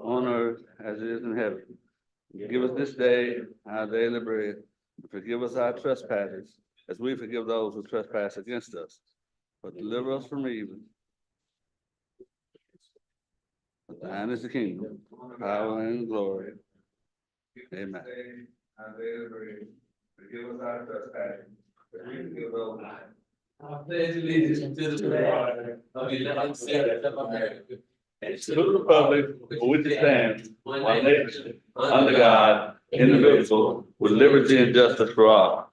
on earth as it is in heaven. Give us this day our daily bread. Forgive us our trespasses, as we forgive those who trespass against us. But deliver us from evil. For thine is the kingdom, power, and glory. Amen. Our daily bread. Forgive us our trespasses, as we forgive those. I pledge allegiance to the flag of the United States of America and to the republic for which it stands, one nation, under God, indivisible, with liberty and justice for all.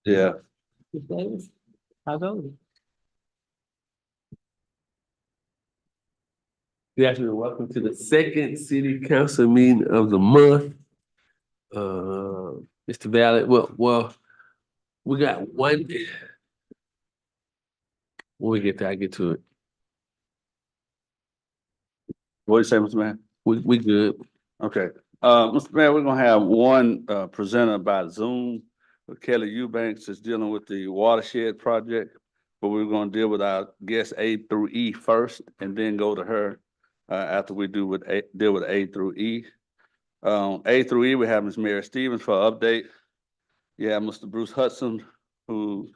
Yeah. How voted. Good afternoon, welcome to the second city council meeting of the month. Mr. Valley, well, we got one. When we get there, I get to it. What do you say, Mr. Mayor? We good. Okay, Mr. Mayor, we're gonna have one presenter by Zoom. Kelly Eubanks is dealing with the watershed project, but we're gonna deal with our guests A through E first, and then go to her after we deal with A through E. A through E, we have Ms. Mary Stevens for an update. Yeah, Mr. Bruce Hudson, who.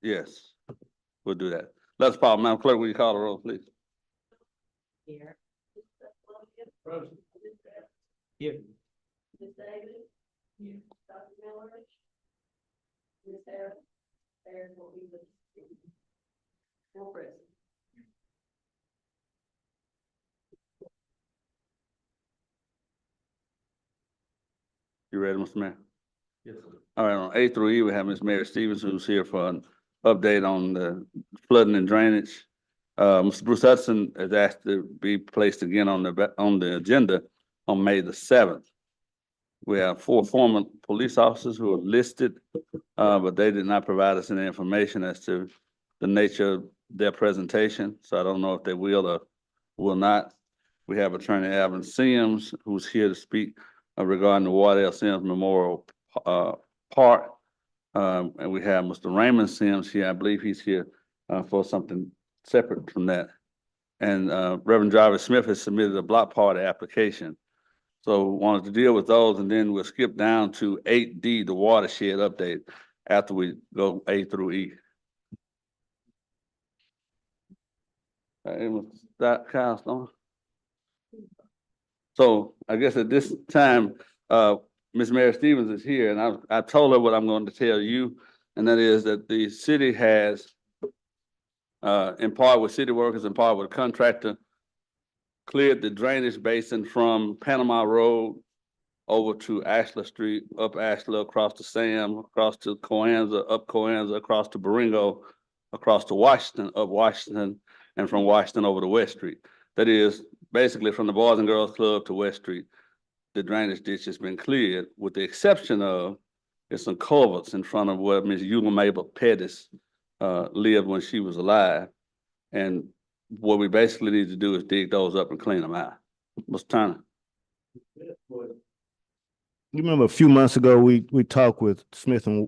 Yes, we'll do that. Let's call, Madam Clerk, will you call the roll, please? Here. Here. Ms. Davis? Here. Dr. Miller? Ms. Harris? Harris will be with us. No present. You ready, Mr. Mayor? Yes, sir. All right, on A through E, we have Ms. Mary Stevens, who's here for an update on the flooding and drainage. Mr. Bruce Hudson is asked to be placed again on the agenda on May the 7th. We have 4 former police officers who are listed, but they did not provide us any information as to the nature of their presentation, so I don't know if they will or will not. We have Attorney Alvin Sims, who's here to speak regarding the Wardell Sims Memorial Park. And we have Mr. Raymond Sims here. I believe he's here for something separate from that. And Reverend Jarvis Smith has submitted a block party application. So wanted to deal with those, and then we'll skip down to 8D, the watershed update, after we go A through E. Kyle Stone. So I guess at this time, Ms. Mary Stevens is here, and I told her what I'm going to tell you, and that is that the city has, in part with city workers, in part with a contractor, cleared the drainage basin from Panama Road over to Ashler Street, up Ashler, across to Sam, across to Coanza, up Coanza, across to Baringo, across to Washington, up Washington, and from Washington over to West Street. That is basically from the Boys and Girls Club to West Street. The drainage ditch has been cleared, with the exception of there's some culverts in front of where Ms. Eula Mabel Pettis lived when she was alive. And what we basically need to do is dig those up and clean them out. Mr. Turner. You remember a few months ago, we talked with Smith and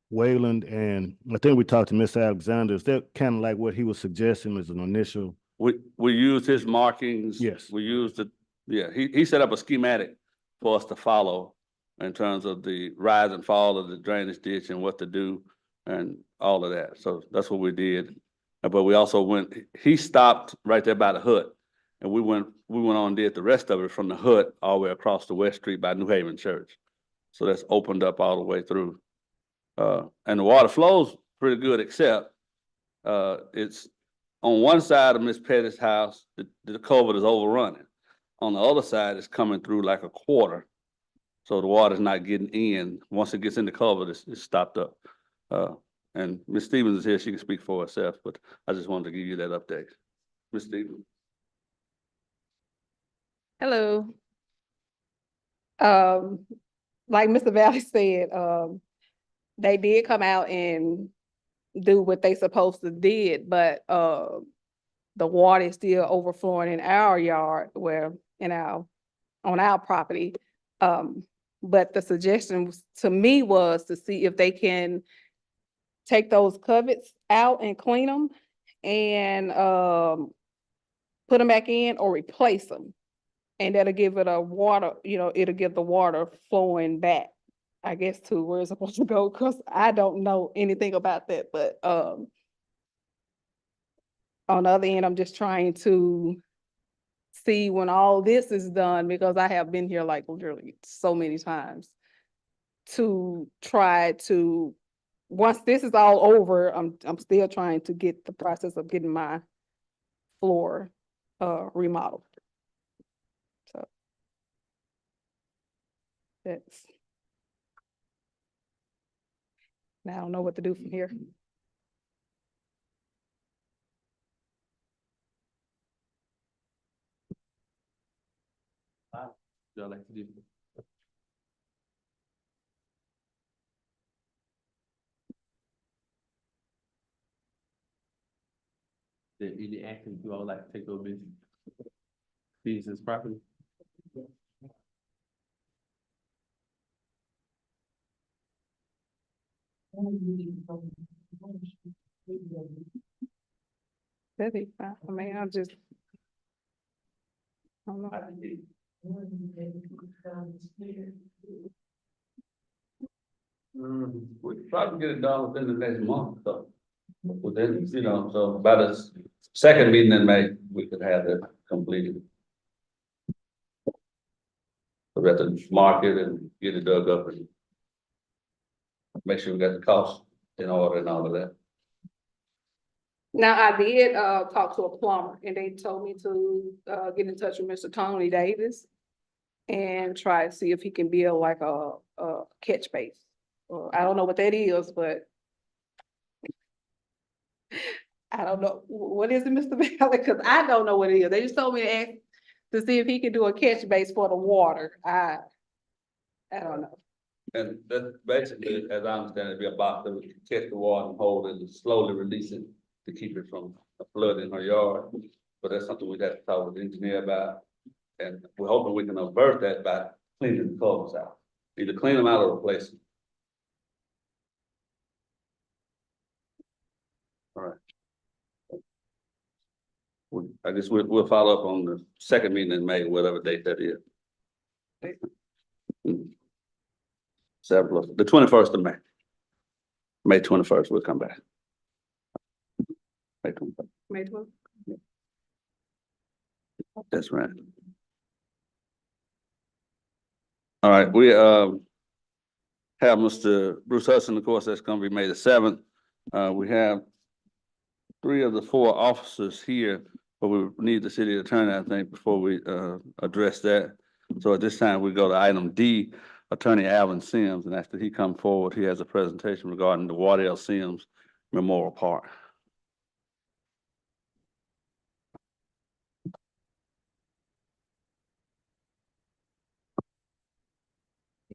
Wayland, and I think we talked to Mr. Alexander. Is that kind of like what he was suggesting as an initial? We used his markings. Yes. We used it. Yeah, he set up a schematic for us to follow in terms of the rise and fall of the drainage ditch and what to do and all of that. So that's what we did. But we also he stopped right there by the hut, and we went on and did the rest of it from the hut all the way across to West Street by New Haven Church. So that's opened up all the way through. And the water flows pretty good, except it's on one side of Miss Pettis' house, the culvert is overrunning. On the other side, it's coming through like a quarter. So the water's not getting in. Once it gets in the culvert, it's stopped up. And Ms. Stevens is here, she can speak for herself, but I just wanted to give you that update. Ms. Stevens. Hello. Like Mr. Valley said, they did come out and do what they supposed to did, but the water is still overflowing in our yard, on our property. But the suggestion to me was to see if they can take those covets out and clean them and, put them back in or replace them. And that'll give it a water, it'll get the water flowing back, I guess, to where it's supposed to go, because I don't know anything about that, but, on the other end, I'm just trying to see when all this is done, because I have been here like literally so many times, to try to, once this is all over, I'm still trying to get the process of getting my floor remodeled. So that's, now I don't know what to do from here. Y'all like to do? There any action you all like to take over business property? That'd be fine. I mean, I just, I don't know. We could probably get it done within the next month, so. Within, so by the second meeting in May, we could have it completed. So we have to mark it and get it dug up and make sure we got the cost in order and all of that. Now, I did talk to a plumber, and they told me to get in touch with Mr. Tony Davis and try to see if he can build like a catch base. I don't know what that is, but I don't know. What is it, Mr. Valley? Because I don't know what it is. They just told me to ask to see if he could do a catch base for the water. I don't know. And that's basically, as I understand it, be a box that we can catch the water and hold it and slowly release it to keep it from flooding her yard. But that's something we'd have to talk with the engineer about. And we're hoping we can avert that by cleaning the culverts out. Either clean them out or replace them. All right. I guess we'll follow up on the second meeting in May, whatever date that is. Several, the 21st of May. May 21st, we'll come back. May 21st. May 12th? That's right. All right, we have Mr. Bruce Hudson, of course, that's gonna be May the 7th. We have 3 of the 4 officers here, but we need the city attorney, I think, before we address that. So at this time, we go to item D, Attorney Alvin Sims, and after he come forward, he has a presentation regarding the Wardell Sims Memorial Park.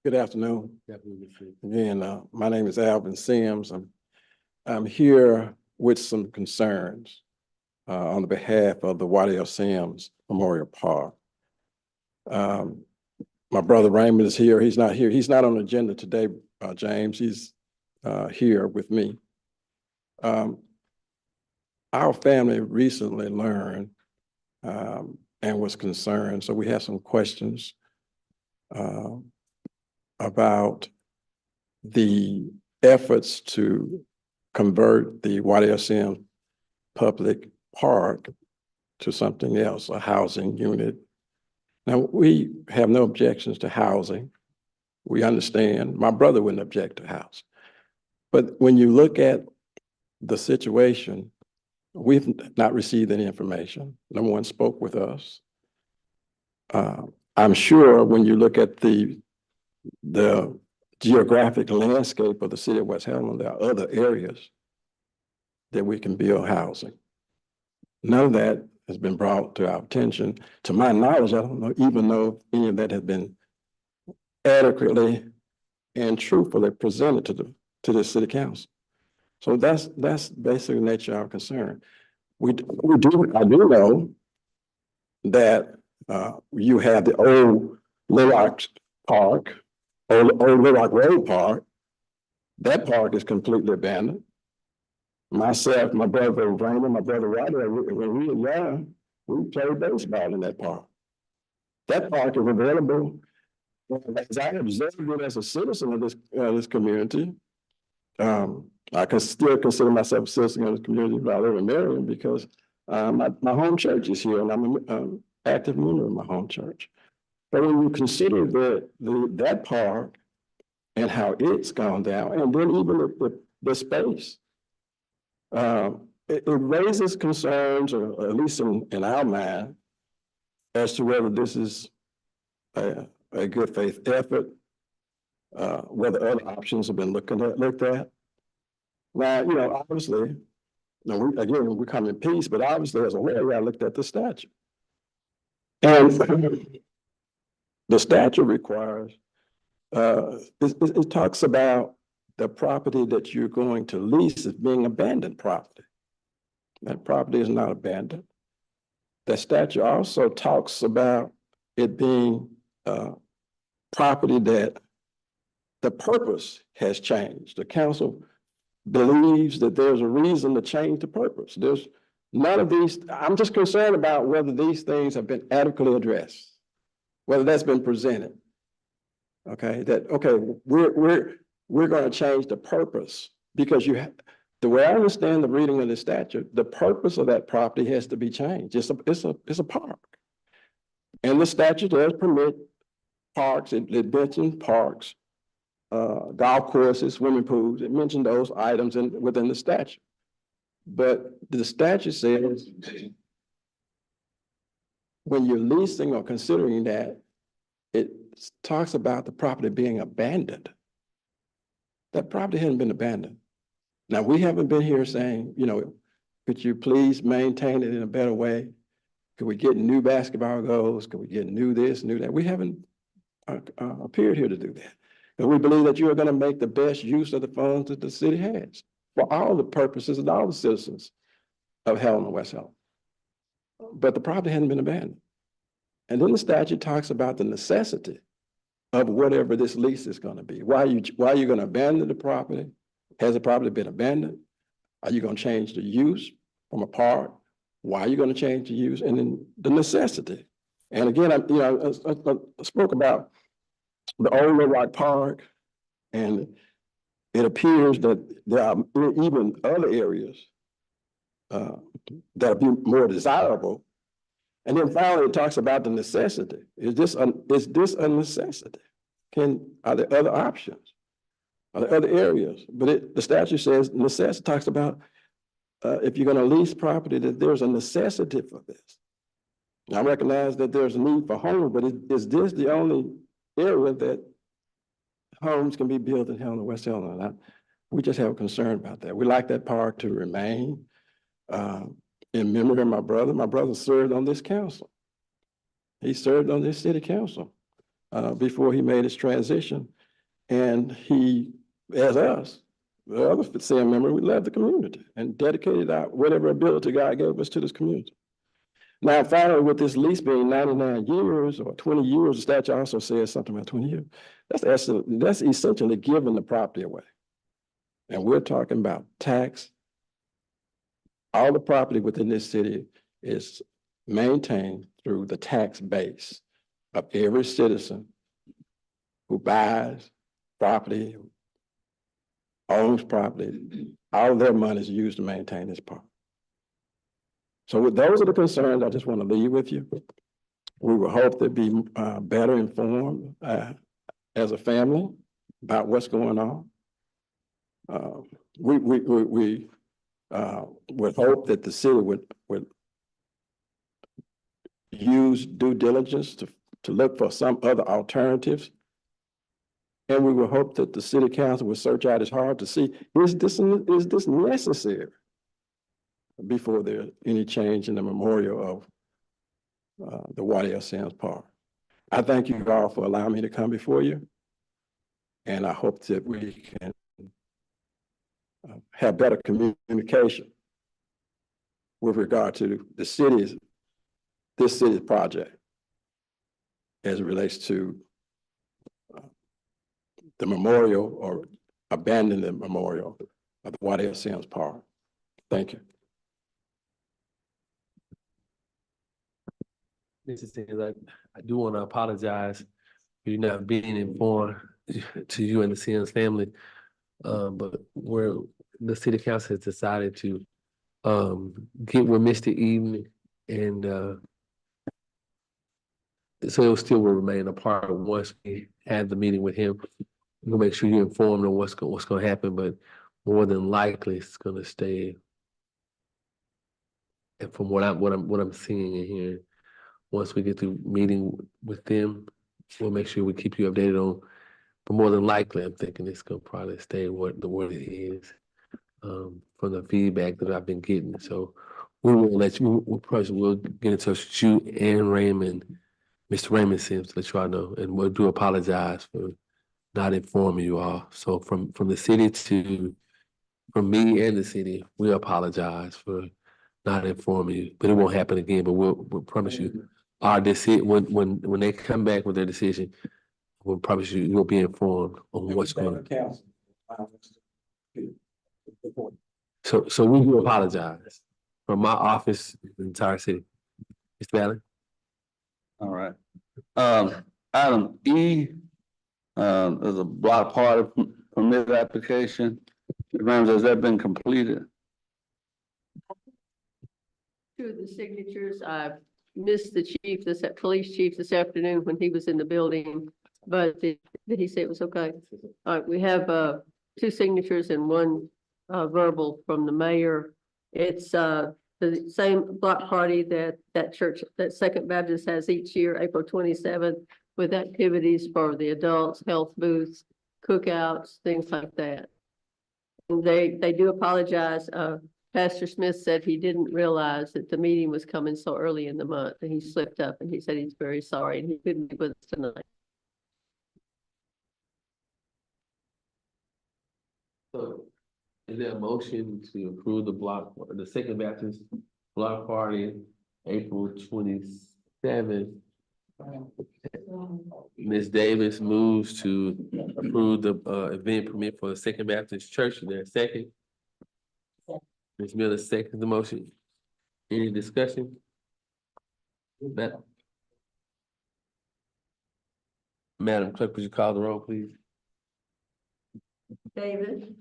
Good afternoon. Again, my name is Alvin Sims. I'm here with some concerns on the behalf of the Wardell Sims Memorial Park. My brother Raymond is here. He's not here. He's not on the agenda today, James. He's here with me. Our family recently learned and was concerned, so we have some questions about the efforts to convert the Wardell Sims Public Park to something else, a housing unit. Now, we have no objections to housing. We understand. My brother wouldn't object to house. But when you look at the situation, we've not received any information. No one spoke with us. I'm sure when you look at the geographic landscape of the city of West Helena, there are other areas that we can build housing. None of that has been brought to our attention. To my knowledge, I don't even know if any of that has been adequately and truthfully presented to the city council. So that's basically the nature of our concern. I do know that you have the old Little Rock Park, old Little Rock Road Park. That park is completely abandoned. Myself, my brother Raymond, my brother Rodney, when we were young, we played baseball in that park. That park is available. As I observed it as a citizen of this community, I can still consider myself a citizen of this community, but I live in Marion because my home church is here, and I'm an active member of my home church. But when you consider that park and how it's gone down, and then even the space, it raises concerns, or at least in our mind, as to whether this is a good faith effort, whether other options have been looked at. Now, obviously, we come in peace, but obviously as a lawyer, I looked at the statute. And the statute requires, it talks about the property that you're going to lease as being abandoned property. That property is not abandoned. The statute also talks about it being property that the purpose has changed. The council believes that there's a reason to change the purpose. There's none of these. I'm just concerned about whether these things have been adequately addressed, whether that's been presented. Okay, we're going to change the purpose because the way I understand the reading of the statute, the purpose of that property has to be changed. It's a park, and the statute does permit parks. It mentions parks, golf courses, swimming pools. It mentioned those items within the statute. But the statute says when you're leasing or considering that, it talks about the property being abandoned. That property hasn't been abandoned. Now, we haven't been here saying, could you please maintain it in a better way? Could we get new basketball goals? Could we get new this, new that? We haven't appeared here to do that. And we believe that you are going to make the best use of the funds that the city has for all the purposes and all the citizens of Helena-West. But the property hasn't been abandoned. And then the statute talks about the necessity of whatever this lease is going to be. Why are you going to abandon the property? Has the property been abandoned? Are you going to change the use from a park? Why are you going to change the use? And then the necessity. And again, I spoke about the old Little Rock Park, and it appears that there are even other areas that would be more desirable. And then finally, it talks about the necessity. Is this a necessity? Are there other options? Are there other areas? But the statute says necessity talks about if you're going to lease property, that there's a necessity for this. I recognize that there's a need for homes, but is this the only area that homes can be built in Helena-West Helena? We just have a concern about that. We like that park to remain in memory of my brother. My brother served on this council. He served on this city council before he made his transition. And he, as us, the other same member, we left the community and dedicated our whatever ability God gave us to this community. Now, finally, with this lease being 99 years or 20 years, the statute also says something about 20 years. That's essentially giving the property away. And we're talking about tax. All the property within this city is maintained through the tax base of every citizen who buys property, owns property. All of their money is used to maintain this park. So those are the concerns I just want to leave with you. We will hope to be better informed as a family about what's going on. We would hope that the city would use due diligence to look for some other alternatives. And we would hope that the city council would search out as hard to see, is this necessary before there's any change in the memorial of the Waddell Sims Park. I thank you all for allowing me to come before you. And I hope that we can have better communication with regard to this city's project as it relates to the memorial or abandoning the memorial of the Waddell Sims Park. Thank you. Mr. Sanders, I do want to apologize for you not being informed to you and the Sims family. But the city council has decided to get with Mr. Eden and so it still will remain a part once we have the meeting with him. We'll make sure you're informed on what's gonna happen, but more than likely it's gonna stay. And from what I'm seeing and hearing, once we get through meeting with them, we'll make sure we keep you updated on. But more than likely, I'm thinking it's gonna probably stay what it is. From the feedback that I've been getting, so we will let you. We'll get in touch with you and Raymond, Mr. Raymond Sims, to let you all know, and we'll do apologize for not informing you all. So from the city from me and the city, we apologize for not informing you, but it won't happen again. But we'll promise you, our decision when they come back with their decision, we'll promise you you'll be informed on what's going on. So we do apologize from my office, the entire city. Mr. Valley? All right. Item E, is a block party permit application. Rams, has that been completed? Two of the signatures, I missed the chief, police chief this afternoon when he was in the building, but did he say it was okay? All right, we have, two signatures and one, verbal from the mayor. It's, the same block party that church, that Second Baptist has each year, April 27th, with activities for the adults, health booths, cookouts, things like that. And they do apologize. Pastor Smith said he didn't realize that the meeting was coming so early in the month, and he slipped up, and he said he's very sorry, and he couldn't be with us tonight. So is there a motion to approve the Second Baptist block party, April 27th? Ms. Davis moves to approve the event permit for the Second Baptist Church. Is there a second? Ms. Miller seconds the motion. Any discussion? Madam Clerk, would you call the roll, please? David?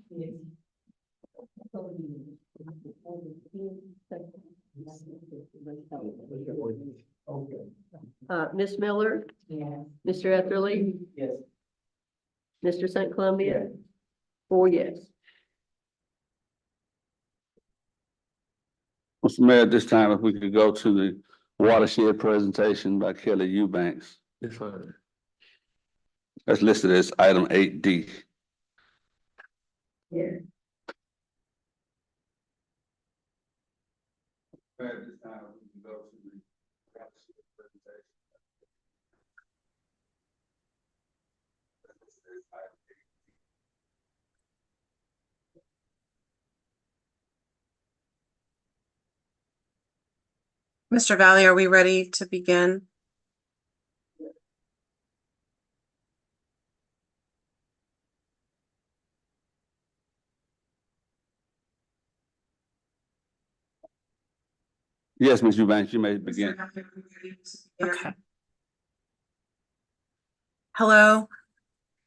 Miss Miller? Yes. Mr. Etherly? Yes. Mr. St. Columbia? 4 yes. Mr. Mayor, at this time, if we could go to the watershed presentation by Kelly Eubanks. It's fine. That's listed as item 8D. Yeah. At this time, we can go to the watershed presentation. Mr. Valley, are we ready to begin? Yes, Ms. Eubanks, you may begin. Okay. Hello.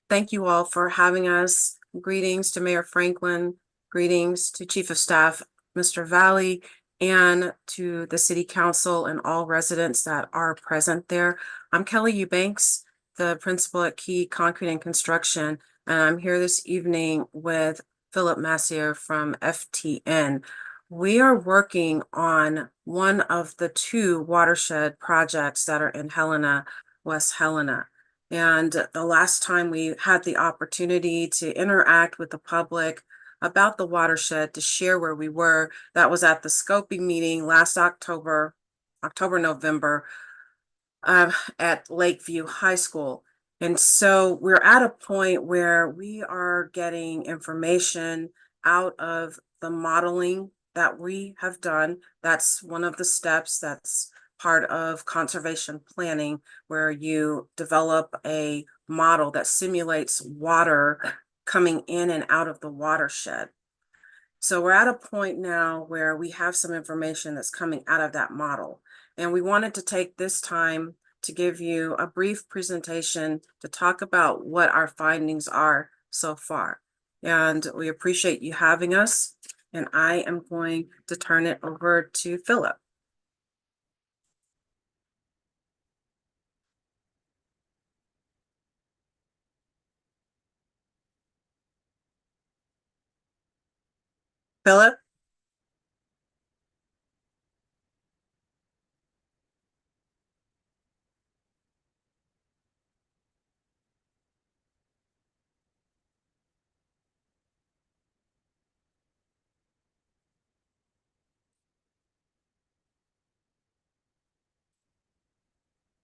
Thank you all for having us. Greetings to Mayor Franklin. Greetings to Chief of Staff, Mr. Valley, and to the City Council and all residents that are present there. I'm Kelly Eubanks, the principal at Key Concrete and Construction, and I'm here this evening with Philip Massier from FTN. We are working on one of the two watershed projects that are in Helena, West Helena. And the last time we had the opportunity to interact with the public about the watershed, to share where we were, that was at the scoping meeting last November, at Lakeview High School. And so we're at a point where we are getting information out of the modeling that we have done. That's one of the steps. That's part of conservation planning, where you develop a model that simulates water coming in and out of the watershed. So we're at a point now where we have some information that's coming out of that model. And we wanted to take this time to give you a brief presentation to talk about what our findings are so far. And we appreciate you having us. And I am going to turn it over to Philip. Philip?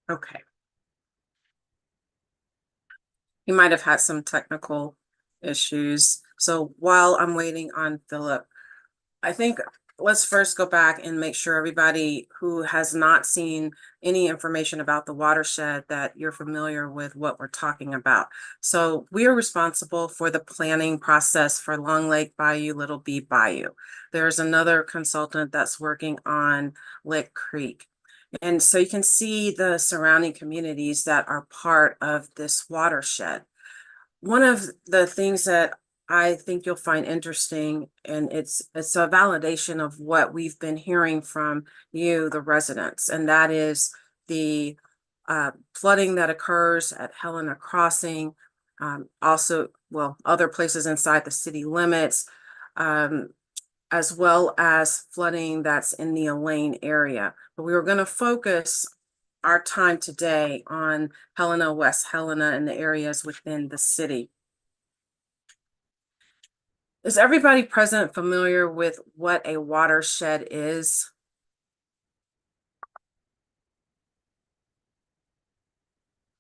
Okay. He might have had some technical issues. So while I'm waiting on Philip, I think let's first go back and make sure everybody who has not seen any information about the watershed that you're familiar with what we're talking about. So we are responsible for the planning process for Long Lake Bayou, Little B Bayou. There's another consultant that's working on Lick Creek. And so you can see the surrounding communities that are part of this watershed. One of the things that I think you'll find interesting, and it's a validation of what we've been hearing from you, the residents, and that is the flooding that occurs at Helena Crossing, also, well, other places inside the city limits, as well as flooding that's in the Elaine area. But we were going to focus our time today on Helena-West Helena and the areas within the city. Is everybody present familiar with what a watershed is?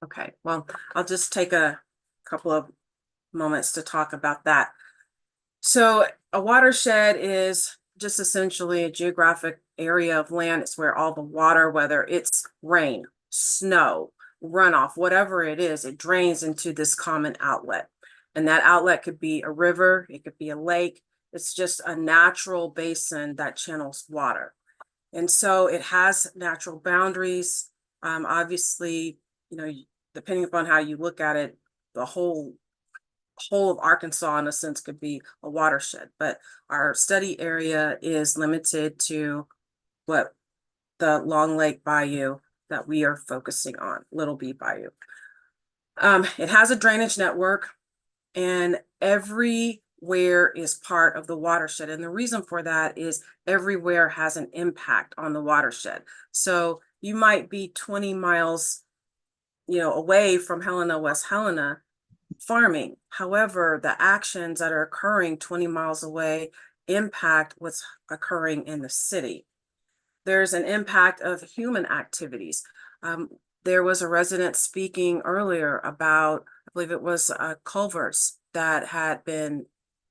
Okay, well, I'll just take a couple of moments to talk about that. So a watershed is just essentially a geographic area of land. It's where all the water, whether it's rain, snow, runoff, whatever it is, it drains into this common outlet. And that outlet could be a river, it could be a lake. It's just a natural basin that channels water. And so it has natural boundaries. Obviously, you know, depending upon how you look at it, the whole of Arkansas in a sense could be a watershed, but our study area is limited to what the Long Lake Bayou that we are focusing on, Little B Bayou. It has a drainage network and everywhere is part of the watershed. And the reason for that is everywhere has an impact on the watershed. So you might be 20 miles, away from Helena-West Helena farming. However, the actions that are occurring 20 miles away impact what's occurring in the city. There's an impact of human activities. There was a resident speaking earlier about, I believe it was culverts that had been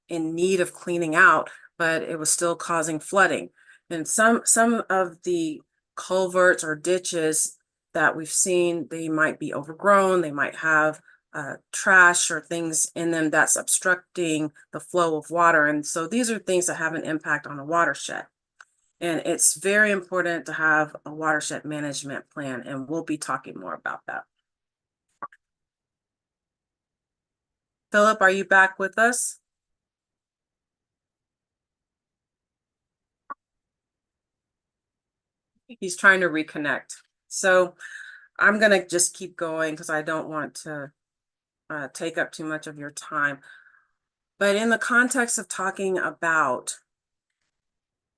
in need of cleaning out, but it was still causing flooding. And some of the culverts or ditches that we've seen, they might be overgrown, they might have trash or things in them that's obstructing the flow of water. And so these are things that have an impact on the watershed. And it's very important to have a watershed management plan, and we'll be talking more about that. Philip, are you back with us? He's trying to reconnect. So I'm going to just keep going because I don't want to take up too much of your time. But in the context of talking about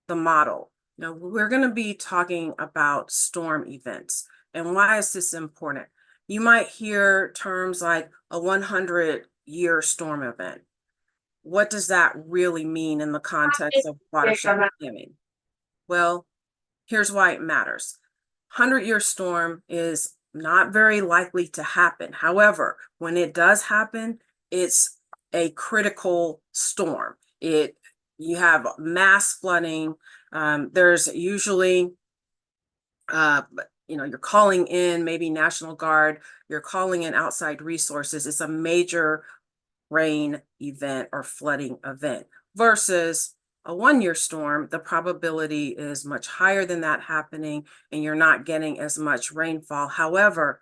the model, we're going to be talking about storm events. And why is this important? You might hear terms like a 100-year storm event. What does that really mean in the context of watershed planning? Well, here's why it matters. 100-year storm is not very likely to happen. However, when it does happen, it's a critical storm. You have mass flooding. There's usually, you're calling in maybe National Guard, you're calling in outside resources. It's a major rain event or flooding event versus a 1-year storm, the probability is much higher than that happening, and you're not getting as much rainfall. However,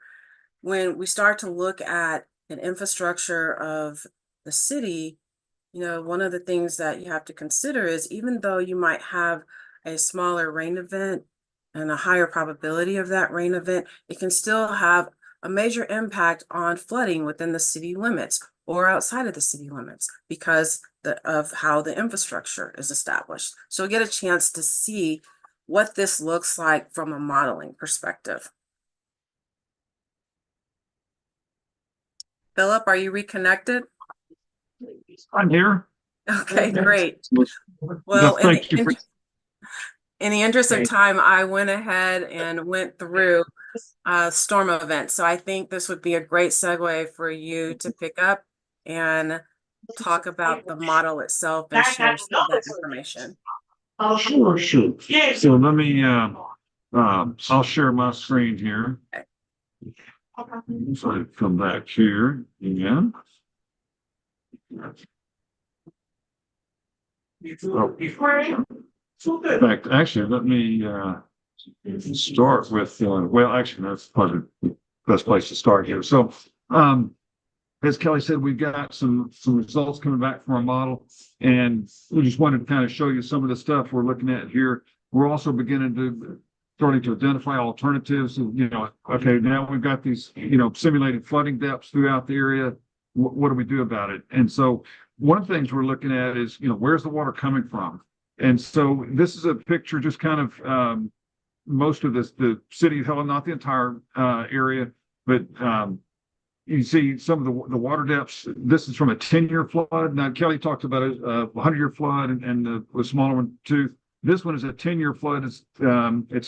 when we start to look at an infrastructure of the city, one of the things that you have to consider is, even though you might have a smaller rain event and a higher probability of that rain event, it can still have a major impact on flooding within the city limits or outside of the city limits because of how the infrastructure is established. So we get a chance to see what this looks like from a modeling perspective. Philip, are you reconnected? I'm here. Okay, great. Well, Thank you for. in the interest of time, I went ahead and went through storm events. So I think this would be a great segue for you to pick up and talk about the model itself and share some of that information. Oh, sure. So let me, I'll share my screen here. Okay. So I come back here again. In fact, actually, let me start with, well, actually, that's probably the best place to start here. So, as Kelly said, we've got some results coming back from our model, and we just wanted to kind of show you some of the stuff we're looking at here. We're also starting to identify alternatives. Okay, now we've got these, simulated flooding depths throughout the area. What do we do about it? And so one of the things we're looking at is, where's the water coming from? And so this is a picture, just kind of most of the city of Helena, not the entire area, but you see some of the water depths. This is from a 10-year flood. Now, Kelly talked about a 100-year flood and a smaller one too. This one is a 10-year flood. It's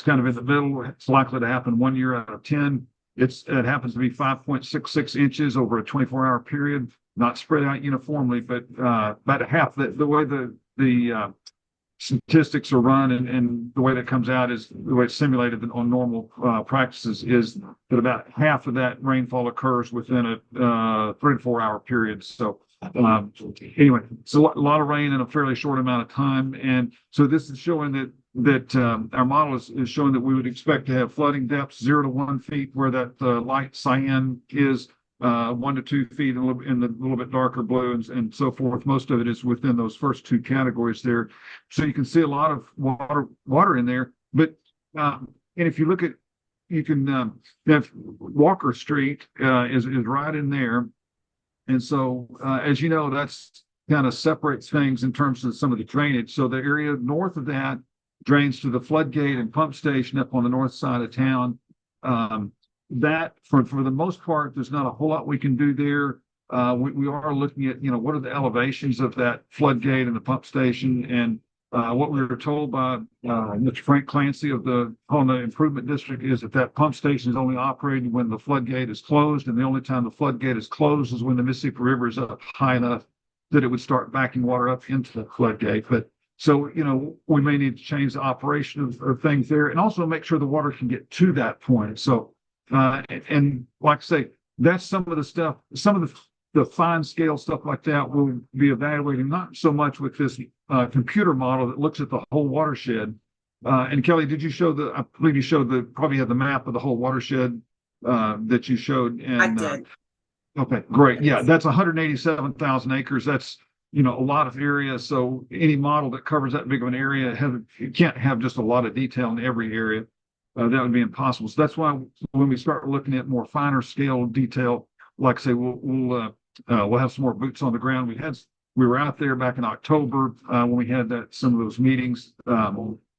kind of in the middle. It's likely to happen 1 year out of 10. It happens to be 5.66 inches over a 24-hour period, not spread out uniformly, but about half the way the statistics are run and the way that comes out is the way it's simulated on normal practices is that about half of that rainfall occurs within a 3 to 4 hour period. So anyway, it's a lot of rain in a fairly short amount of time. And so this is showing that our model is showing that we would expect to have flooding depths 0 to 1 feet where that light cyan is 1 to 2 feet in the little bit darker blue and so forth. Most of it is within those first two categories there. So you can see a lot of water in there. But and if you look at, you can have Walker Street is right in there. And so as you know, that's kind of separates things in terms of some of the drainage. So the area north of that drains to the floodgate and pump station up on the north side of town. That for the most part, there's not a whole lot we can do there. We are looking at, what are the elevations of that floodgate and the pump station, and what we were told by Mr. Frank Clancy of the Helena Improvement District is that pump station is only operating when the floodgate is closed, and the only time the floodgate is closed is when the Mississippi River is up high enough that it would start backing water up into the floodgate. But so, we may need to change the operation of things there, and also make sure the water can get to that point. So. And like I say, that's some of the stuff, some of the fine scale stuff like that we'll be evaluating, not so much with this computer model that looks at the whole watershed. And Kelly, did you show I believe you showed probably had the map of the whole watershed that you showed. And, I did. Okay, great. Yeah, that's 187,000 acres. That's, a lot of area. So any model that covers that big of an area, you can't have just a lot of detail in every area. That would be impossible. So that's why when we start looking at more finer scale detail, like I say, we'll have some more boots on the ground. We were out there back in October when we had some of those meetings, but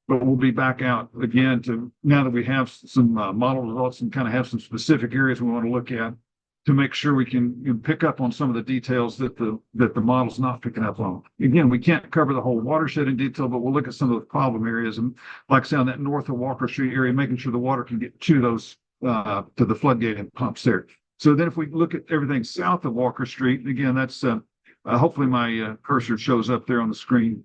we'll be back out again now that we have some model results and kind of have some specific areas we want to look at to make sure we can pick up on some of the details that the model's not picking up on. Again, we can't cover the whole watershed in detail, but we'll look at some of the problem areas. And like I said, on that north of Walker Street area, making sure the water can get to those, to the floodgate and pumps there. So then if we look at everything south of Walker Street, again, that's, hopefully my cursor shows up there on the screen.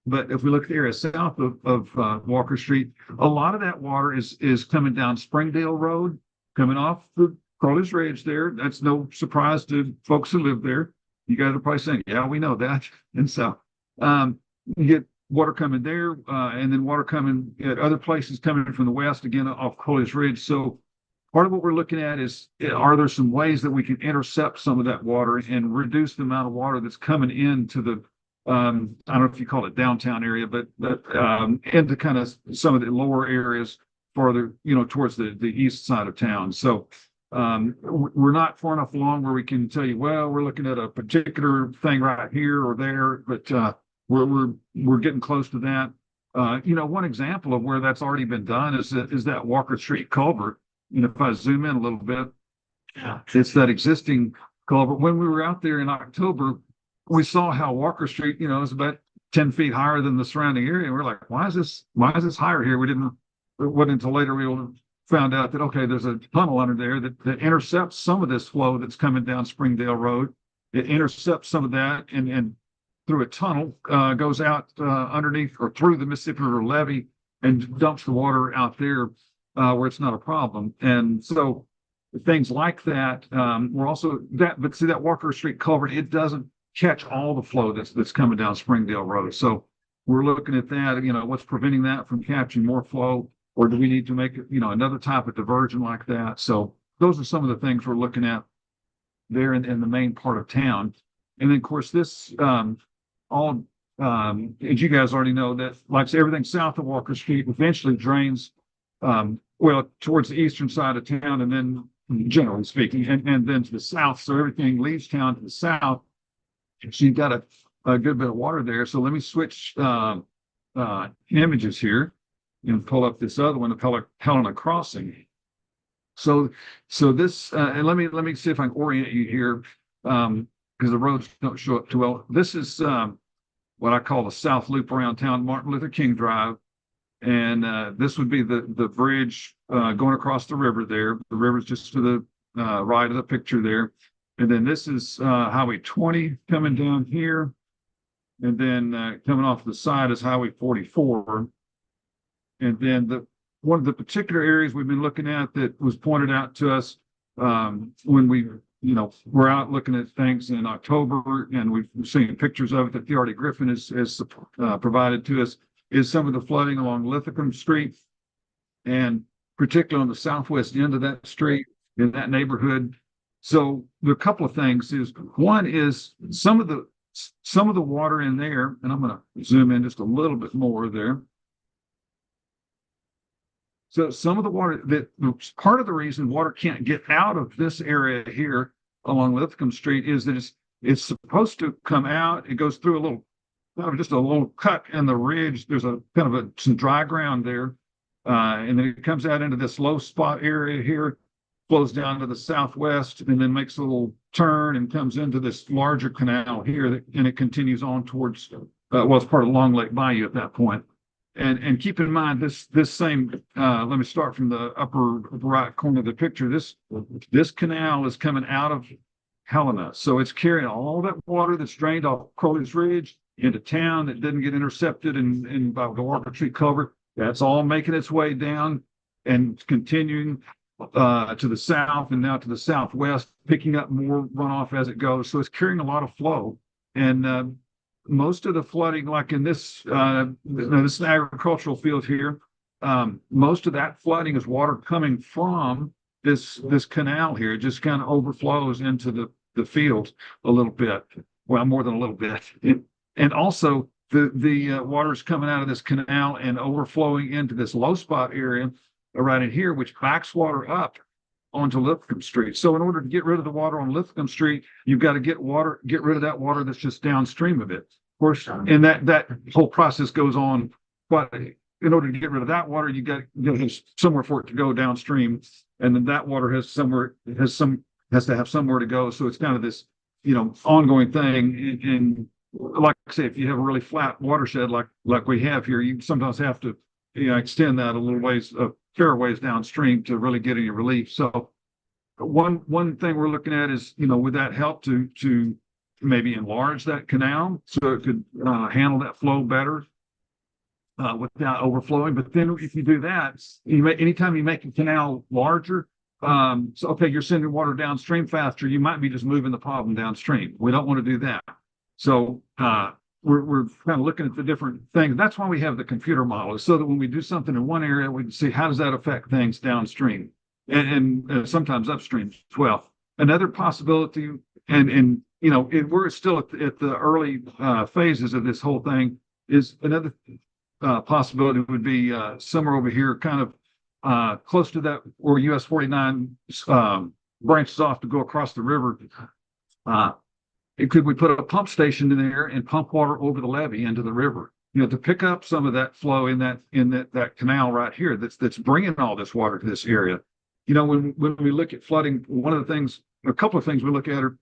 But if we look at the area south of Walker Street, a lot of that water is coming down Springdale Road, coming off the Crowley's Ridge there. That's no surprise to folks who live there. You guys are probably saying, yeah, we know that. And so you get water coming there, and then water coming at other places coming from the west, again, off Coolidge Ridge. So part of what we're looking at is, are there some ways that we can intercept some of that water and reduce the amount of water that's coming into the, I don't know if you call it downtown area, but into kind of some of the lower areas farther, towards the east side of town. So we're not far enough along where we can tell you, well, we're looking at a particular thing right here or there, but we're getting close to that. One example of where that's already been done is that Walker Street culvert. If I zoom in a little bit, it's that existing culvert. When we were out there in October, we saw how Walker Street, is about 10 feet higher than the surrounding area. And we're like, why is this higher here? It wasn't until later we found out that, okay, there's a tunnel under there that intercepts some of this flow that's coming down Springdale Road. It intercepts some of that and through a tunnel, goes out underneath or through the Mississippi River levee and dumps the water out there where it's not a problem. And so things like that, we're also but see that Walker Street culvert, it doesn't catch all the flow that's coming down Springdale Road. So we're looking at that, what's preventing that from catching more flow, or do we need to make, another type of diversion like that? So those are some of the things we're looking at there in the main part of town. And then of course this, as you guys already know, that like everything south of Walker Street eventually drains, towards the eastern side of town, and then generally speaking, and then to the south. So everything leaves town to the south. So you've got a good bit of water there. So let me switch images here and pull up this other one, the Helena Crossing. So this, and let me see if I can orient you here, because the roads don't show up too well. This is what I call the South Loop around town, Martin Luther King Drive. And this would be the bridge going across the river there. The river's just to the right of the picture there. And then this is Highway 20 coming down here. And then coming off the side is Highway 44. And then one of the particular areas we've been looking at that was pointed out to us when we we're out looking at things in October, and we've seen pictures of it that Thearty Griffin has provided to us, is some of the flooding along Lithicum Street, and particularly on the southwest end of that street in that neighborhood. So there are a couple of things. One is some of the water in there, and I'm going to zoom in just a little bit more there. So some of the water, part of the reason water can't get out of this area here along Lithicum Street is that it's supposed to come out. It goes through just a little cut in the ridge. There's a kind of some dry ground there. And then it comes out into this low spot area here, flows down to the southwest, and then makes a little turn and comes into this larger canal here, and it continues on towards, it's part of Long Lake Bayou at that point. And keep in mind this same, let me start from the upper right corner of the picture. This canal is coming out of Helena. So it's carrying all that water that's drained off Coolidge Ridge into town that didn't get intercepted by the Walker Street culvert. That's all making its way down and continuing to the south and now to the southwest, picking up more runoff as it goes. So it's carrying a lot of flow. And most of the flooding, like in this is an agricultural field here, most of that flooding is water coming from this canal here. It just kind of overflows into the fields a little bit. Well, more than a little bit. And also the water is coming out of this canal and overflowing into this low spot area right in here, which backs water up onto Lithicum Street. So in order to get rid of the water on Lithicum Street, you've got to get rid of that water that's just downstream of it. Of course, and that whole process goes on. But in order to get rid of that water, you got to have somewhere for it to go downstream, and then that water has to have somewhere to go. So it's kind of this ongoing thing. And like I say, if you have a really flat watershed like we have here, you sometimes have to extend that a little ways, a fair ways downstream to really get any relief. So one thing we're looking at is, would that help to maybe enlarge that canal so it could handle that flow better without overflowing? But then if you do that, anytime you make a canal larger, so okay, you're sending water downstream faster, you might be just moving the problem downstream. We don't want to do that. So we're kind of looking at the different things. That's why we have the computer model, so that when we do something in one area, we can see how does that affect things downstream and sometimes upstream as well. Another possibility, and you know, we're still at the early phases of this whole thing, is another possibility would be somewhere over here, kind of close to that where US 49 branches off to go across the river. Could we put a pump station in there and pump water over the levee into the river? You know, to pick up some of that flow in that canal right here that's bringing all this water to this area. You know, when we look at flooding, a couple of things we look at are,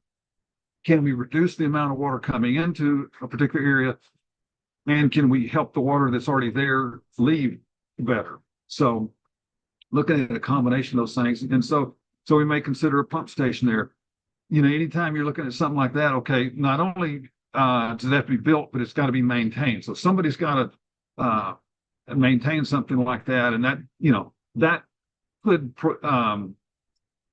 can we reduce the amount of water coming into a particular area? And can we help the water that's already there leave better? So looking at a combination of those things. And so we may consider a pump station there. You know, anytime you're looking at something like that, okay, not only does it have to be built, but it's got to be maintained. So somebody's got to maintain something like that. And that, you know, that could,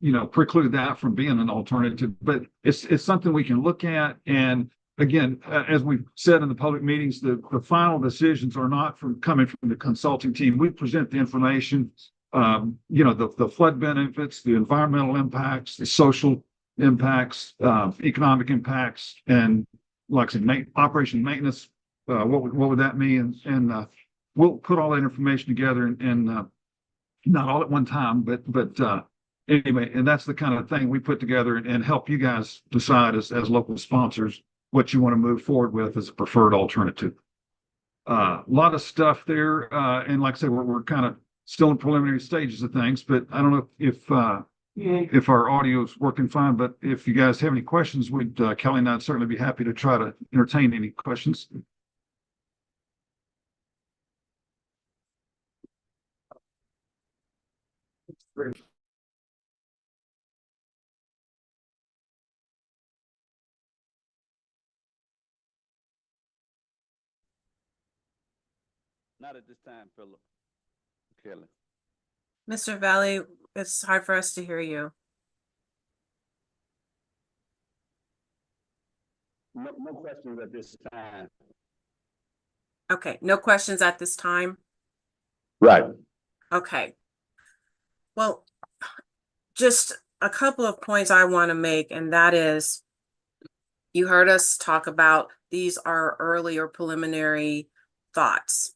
you know, preclude that from being an alternative, but it's something we can look at. And again, as we've said in the public meetings, the final decisions are not coming from the consulting team. We present the information, you know, the flood benefits, the environmental impacts, the social impacts, economic impacts, and like I said, operation maintenance. What would that mean? And we'll put all that information together and not all at one time, but anyway, and that's the kind of thing we put together and help you guys decide as local sponsors what you want to move forward with as a preferred alternative. A lot of stuff there, and like I said, we're kind of still in preliminary stages of things, but I don't know if our audio is working fine, but if you guys have any questions, Kelly and I'd certainly be happy to try to entertain any questions. Not at this time, Philip. Kelly. Mr. Valley, it's hard for us to hear you. No questions at this time. Okay, no questions at this time? Right. Okay. Well, just a couple of points I want to make, and that is, you heard us talk about these are early or preliminary thoughts.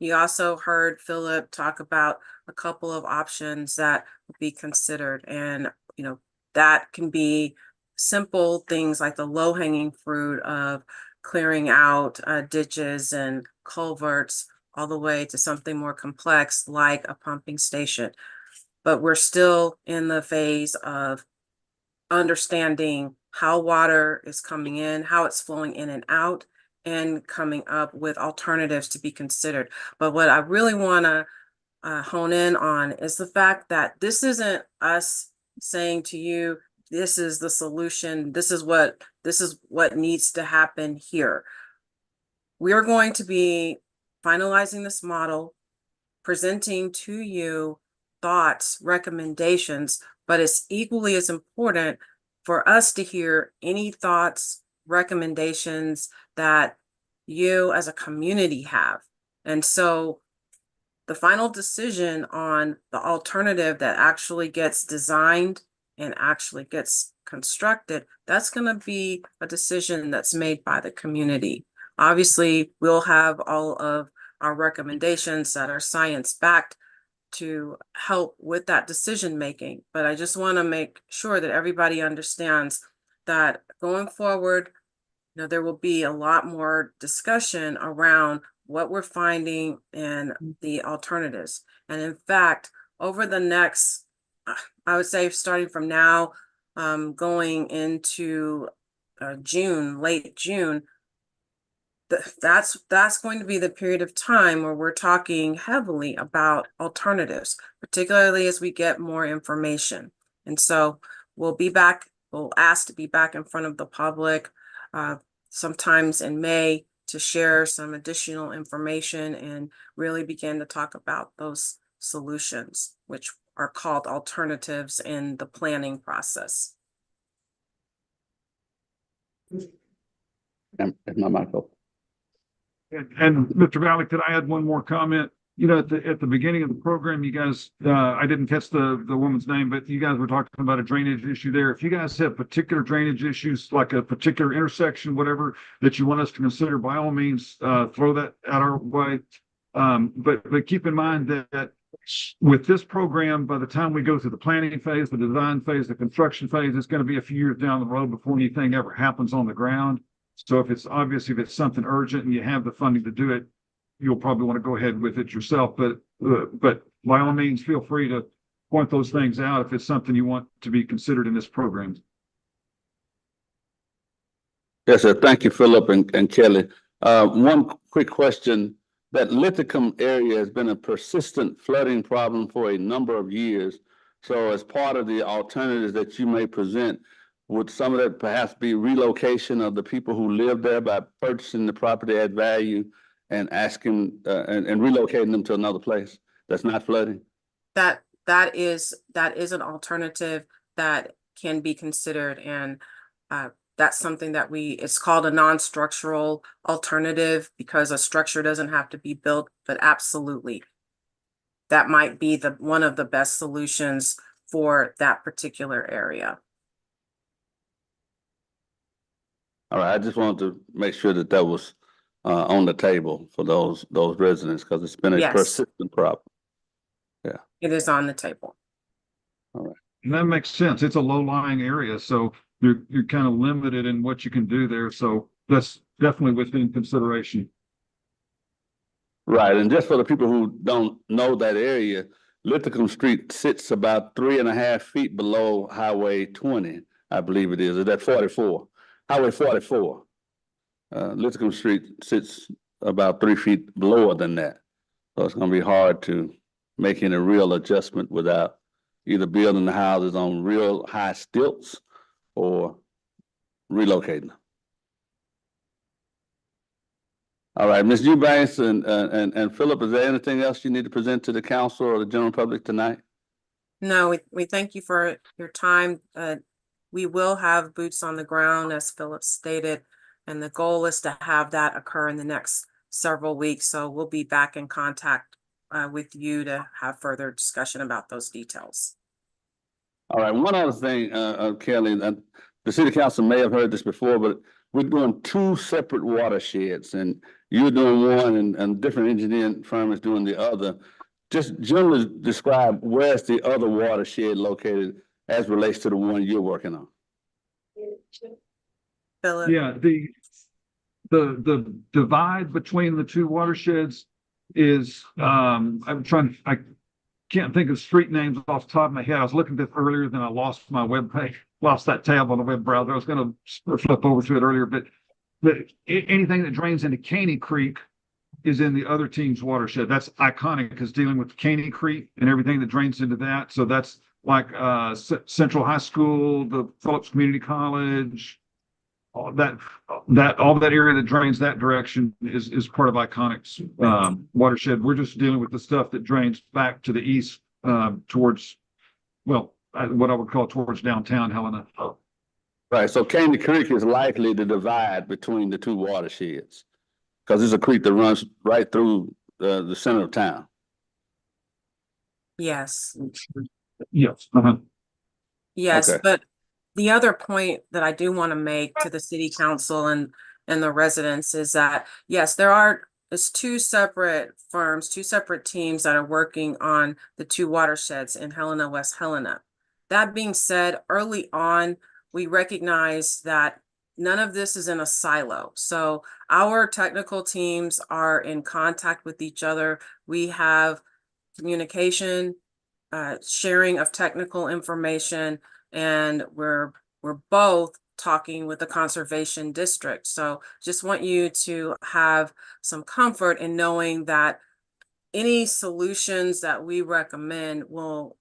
You also heard Philip talk about a couple of options that would be considered, and you know, that can be simple things like the low-hanging fruit of clearing out ditches and culverts, all the way to something more complex like a pumping station. But we're still in the phase of understanding how water is coming in, how it's flowing in and out, and coming up with alternatives to be considered. But what I really want to hone in on is the fact that this isn't us saying to you, this is the solution, this is what needs to happen here. We are going to be finalizing this model, presenting to you thoughts, recommendations, but it's equally as important for us to hear any thoughts, recommendations that you as a community have. And so the final decision on the alternative that actually gets designed and actually gets constructed, that's going to be a decision that's made by the community. Obviously, we'll have all of our recommendations that are science-backed to help with that decision making. But I just want to make sure that everybody understands that going forward, you know, there will be a lot more discussion around what we're finding and the alternatives. And in fact, over the next, I would say starting from now, going into June, late June, that's going to be the period of time where we're talking heavily about alternatives, particularly as we get more information. And so we'll ask to be back in front of the public sometimes in May to share some additional information and really begin to talk about those solutions, which are called alternatives in the planning process. Is my mic open? And Mr. Valley, could I add one more comment? You know, at the beginning of the program, you guys, I didn't catch the woman's name, but you guys were talking about a drainage issue there. If you guys have particular drainage issues, like a particular intersection, whatever, that you want us to consider, by all means, throw that out our way. But keep in mind that with this program, by the time we go through the planning phase, the design phase, the construction phase, it's going to be a few years down the road before anything ever happens on the ground. So if it's something urgent and you have the funding to do it, you'll probably want to go ahead with it yourself. But by all means, feel free to point those things out if it's something you want to be considered in this program. Yes, sir. Thank you, Philip and Kelly. One quick question. That Lithicum area has been a persistent flooding problem for a number of years. So as part of the alternatives that you may present, would some of that perhaps be relocation of the people who live there by purchasing the property at value and asking and relocating them to another place that's not flooding? That is an alternative that can be considered, and that's something that it's called a non-structural alternative because a structure doesn't have to be built, but absolutely. That might be one of the best solutions for that particular area. All right, I just wanted to make sure that that was on the table for those residents, because it's been a Yes. persistent problem. It is on the table. And that makes sense. It's a low-lying area, so you're kind of limited in what you can do there. So that's definitely within consideration. Right, and just for the people who don't know that area, Lithicum Street sits about 3.5 feet below Highway 20, I believe it is. Is that 44? Highway 44. Lithicum Street sits about 3 feet lower than that. So it's gonna be hard to make any real adjustment without either building the houses on real high stilts or relocating them. All right, Ms. Eubanks and Philip, is there anything else you need to present to the council or the general public tonight? No, we thank you for your time. We will have boots on the ground, as Philip stated, and the goal is to have that occur in the next several weeks. So we'll be back in contact with you to have further discussion about those details. All right, one other thing, Kelly, the city council may have heard this before, but we're doing 2 separate watersheds, and you're doing one and a different engineering firm is doing the other. Just generally describe where's the other watershed located as relates to the one you're working on. Philip? Yeah, the divide between the 2 watersheds is, I can't think of street names off the top of my head. I was looking at this earlier, then I lost my web page, lost that tab on the web browser. I was going to flip over to it earlier, but anything that drains into Caney Creek is in the other team's watershed. That's iconic because dealing with Caney Creek and everything that drains into that. So that's like Central High School, the Phillips Community College, all that area that drains that direction is part of Iconic's watershed. We're just dealing with the stuff that drains back to the east towards, well, what I would call towards downtown Helena. Right, so Caney Creek is likely to divide between the 2 watersheds because it's a creek that runs right through the center of town. Yes. Yes. Yes, Okay. but the other point that I do want to make to the city council and the residents is that, yes, there's 2 separate firms, 2 separate teams that are working on the 2 watersheds in Helena-West Helena. That being said, early on, we recognize that none of this is in a silo. So our technical teams are in contact with each other. We have communication, sharing of technical information, and we're both talking with the conservation district. So just want you to have some comfort in knowing that any solutions that we recommend will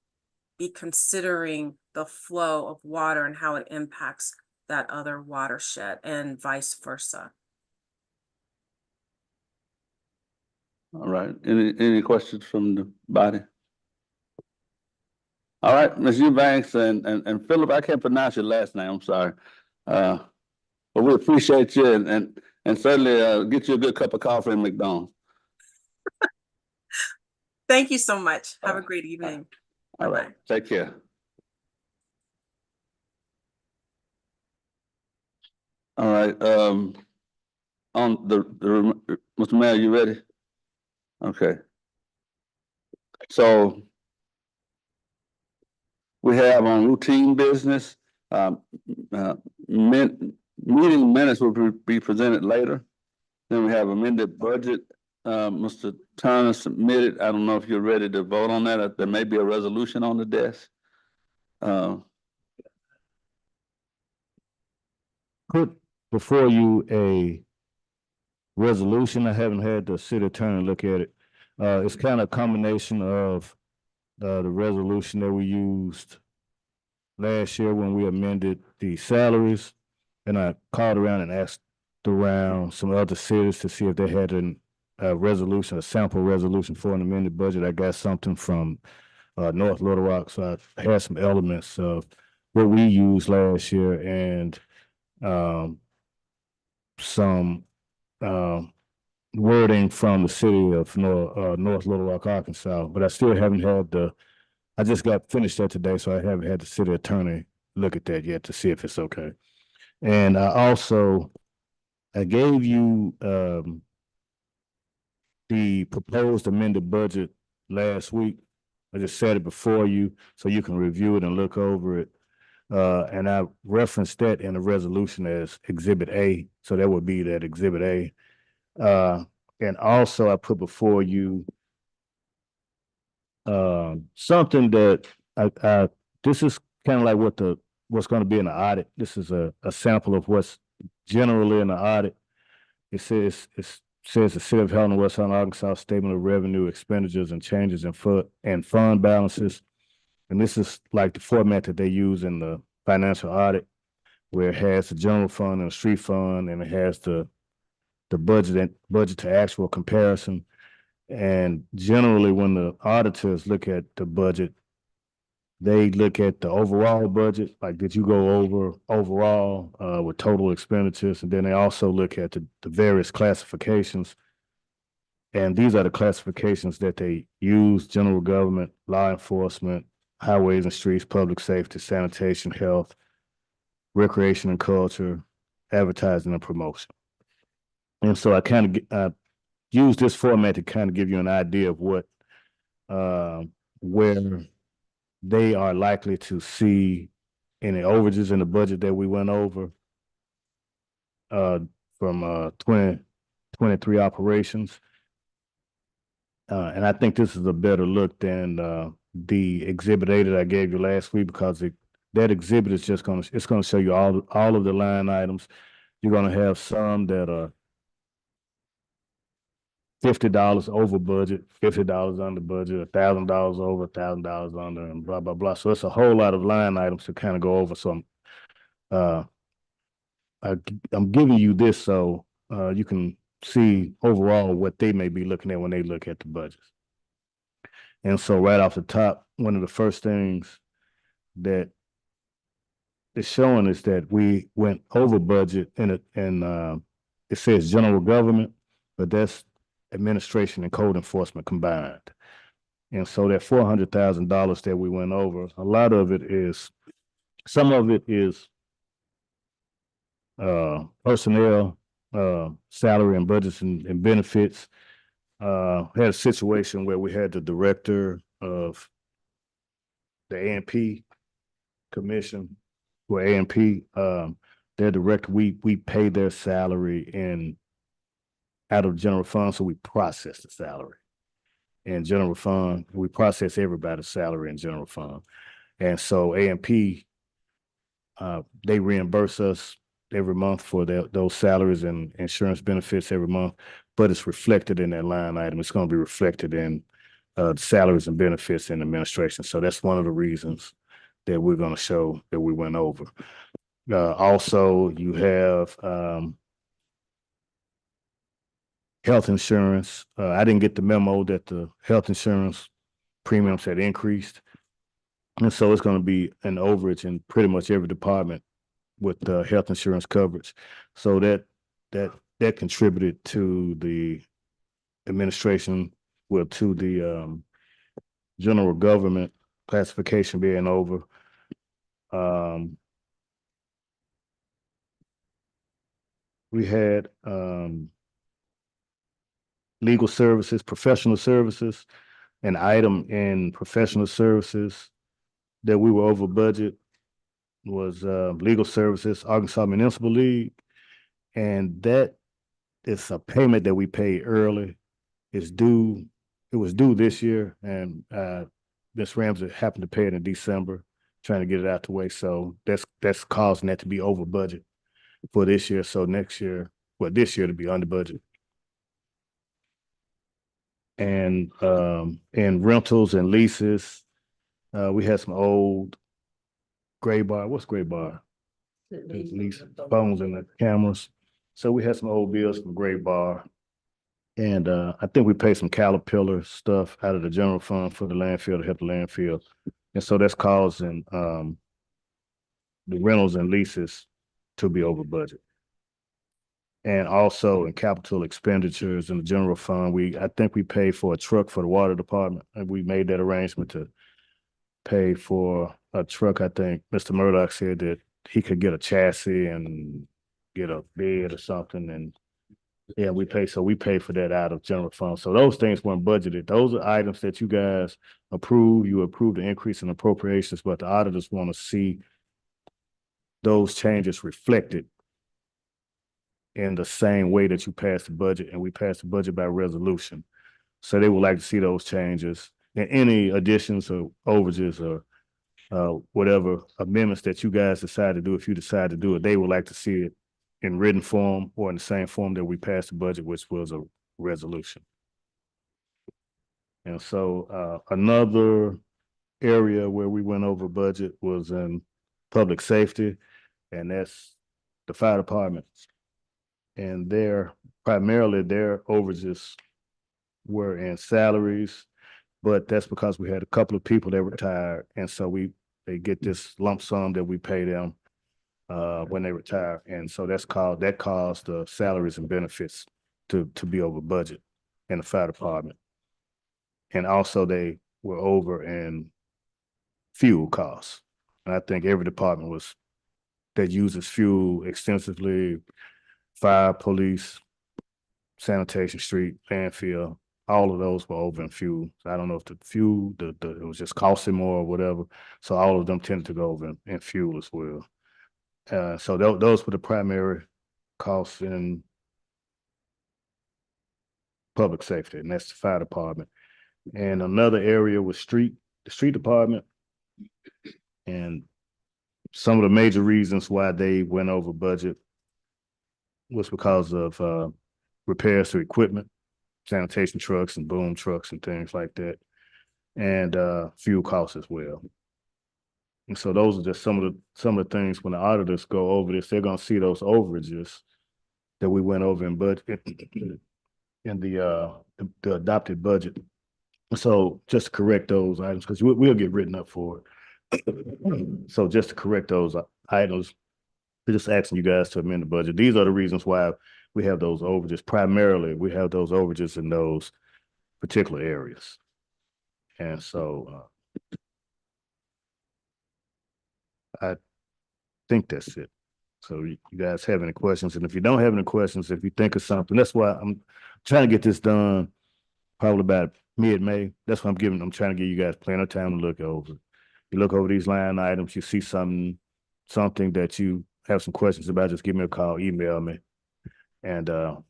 be considering the flow of water and how it impacts that other watershed and vice versa. All right, any questions from the body? All right, Ms. Eubanks and Philip, I can't pronounce your last name, I'm sorry. But we appreciate you and And certainly, get you a good cup of coffee in McDonald's. Thank you so much. Have a Alright. great evening. All right, take care. All right, on Mr. Mayor, you ready? Okay. So we have on routine business, meeting minutes will be presented later. Then we have amended budget. Mr. Turner submitted. I don't know if you're ready to vote on that. There may be a resolution on the desk. Put before you a resolution. I haven't had the city attorney look at it. It's kind of a combination of the resolution that we used last year when we amended the salaries. And I called around and asked around some other cities to see if they had a resolution, a sample resolution for an amended budget. I got something from North Little Rock, so I had some elements of what we used last year and some wording from the city of North Little Rock, Arkansas, but I still haven't had I just got finished that today, so I haven't had the city attorney look at that yet to see if it's okay. And I gave you the proposed amended budget last week. I just set it before you so you can review it and look over it. And I referenced that in the resolution as Exhibit A, so that would be that Exhibit A. And also I put before you something that this is kind of like what's going to be in the audit. This is a sample of what's generally in the audit. It says the City of Helena-West, Arkansas Statement of Revenue, Expenditures, and Changes in fund balances. And this is like the format that they use in the financial audit, where it has the general fund and the street fund, and it has the budget to actual comparison. And generally, when the auditors look at the budget, they look at the overall budget, like did you go over overall with total expenditures? And then they also look at the various classifications. And these are the classifications that they use: general government, law enforcement, highways and streets, public safety, sanitation, health, recreation and culture, advertising and promotion. And so I kind of use this format to kind of give you an idea of what where they are likely to see any overages in the budget that we went over from 2023 operations. And I think this is a better look than the Exhibit A that I gave you last week, because that exhibit is just it's gonna show you all of the line items. You're gonna have some that are $50 over budget, $50 under budget, $1,000 over, $1,000 under, and blah, blah, blah. So it's a whole lot of line items to kind of go over. So I'm giving you this so you can see overall what they may be looking at when they look at the budgets. And so right off the top, one of the first things that it's showing is that we went over budget and it says general government, but that's administration and code enforcement combined. And so that $400,000 that we went over, a lot of it is, some of it is personnel, salary and budgets and benefits. Had a situation where we had the director of the A&P commission, or A&P, their director, we pay their salary out of general fund, so we process the salary in general fund. We process everybody's salary in general fund. And so A&P, they reimburse us every month for those salaries and insurance benefits every month, but it's reflected in that line item. It's going to be reflected in the salaries and benefits in administration. So that's one of the reasons that we're going to show that we went over. Also, you have health insurance. I didn't get the memo that the health insurance premiums had increased. And so it's going to be an overage in pretty much every department with health insurance coverage. So that that contributed to the administration, well, to the general government classification being over. We had legal services, professional services, an item in professional services that we were over budget was legal services, Arkansas Municipal League. And that is a payment that we paid early. It's due, it was due this year, and Ms. Ramsey happened to pay it in December, trying to get it out the way. So that's causing that to be over budget for this year. So next year, well, this year to be under budget. And rentals and leases, we had some old gray bar. What's gray bar? Lease phones and the cameras. So we had some old bills from Gray Bar. And I think we paid some Caterpillar stuff out of the general fund for the landfill to help the landfill. And so that's causing the rentals and leases to be over budget. And also in capital expenditures in the general fund, I think we paid for a truck for the water department. And we made that arrangement to pay for a truck. I think Mr. Murdoch said that he could get a chassis and get a bed or something. And yeah, we pay for that out of general fund. So those things weren't budgeted. Those are items that you guys approve. You approve the increase in appropriations, but the auditors want to see those changes reflected in the same way that you passed the budget, and we passed the budget by resolution. So they would like to see those changes and any additions or overages or whatever amendments that you guys decide to do. If you decide to do it, they would like to see it in written form or in the same form that we passed the budget, which was a resolution. And so another area where we went over budget was in public safety, and that's the fire department. And primarily their overages were in salaries, but that's because we had a couple of people that retired. And so they get this lump sum that we pay them when they retire. And so that caused the salaries and benefits to be over budget in the fire department. And also they were over in fuel costs. And I think every department that uses fuel extensively, fire, police, sanitation, street, landfill, all of those were over in fuel. So I don't know if the fuel, it was just costing more or whatever. So all of them tended to go over in fuel as well. So those were the primary costs in public safety, and that's the fire department. And another area was the street department. And some of the major reasons why they went over budget was because of repairs to equipment, sanitation trucks and boom trucks and things like that, and fuel costs as well. And so those are just some of the things when the auditors go over this, they're going to see those overages that we went over in budget in the adopted budget. So just to correct those items, because we'll get written up for it. So just to correct those items, we're just asking you guys to amend the budget. These are the reasons why we have those overages. Primarily, we have those overages in those particular areas. And so I think that's it. So you guys have any questions? And if you don't have any questions, if you think of something, that's why I'm trying to get this done probably about mid-May. That's why I'm trying to give you guys plenty of time to look over. You look over these line items, you see something that you have some questions about, just give me a call, email me. And I'll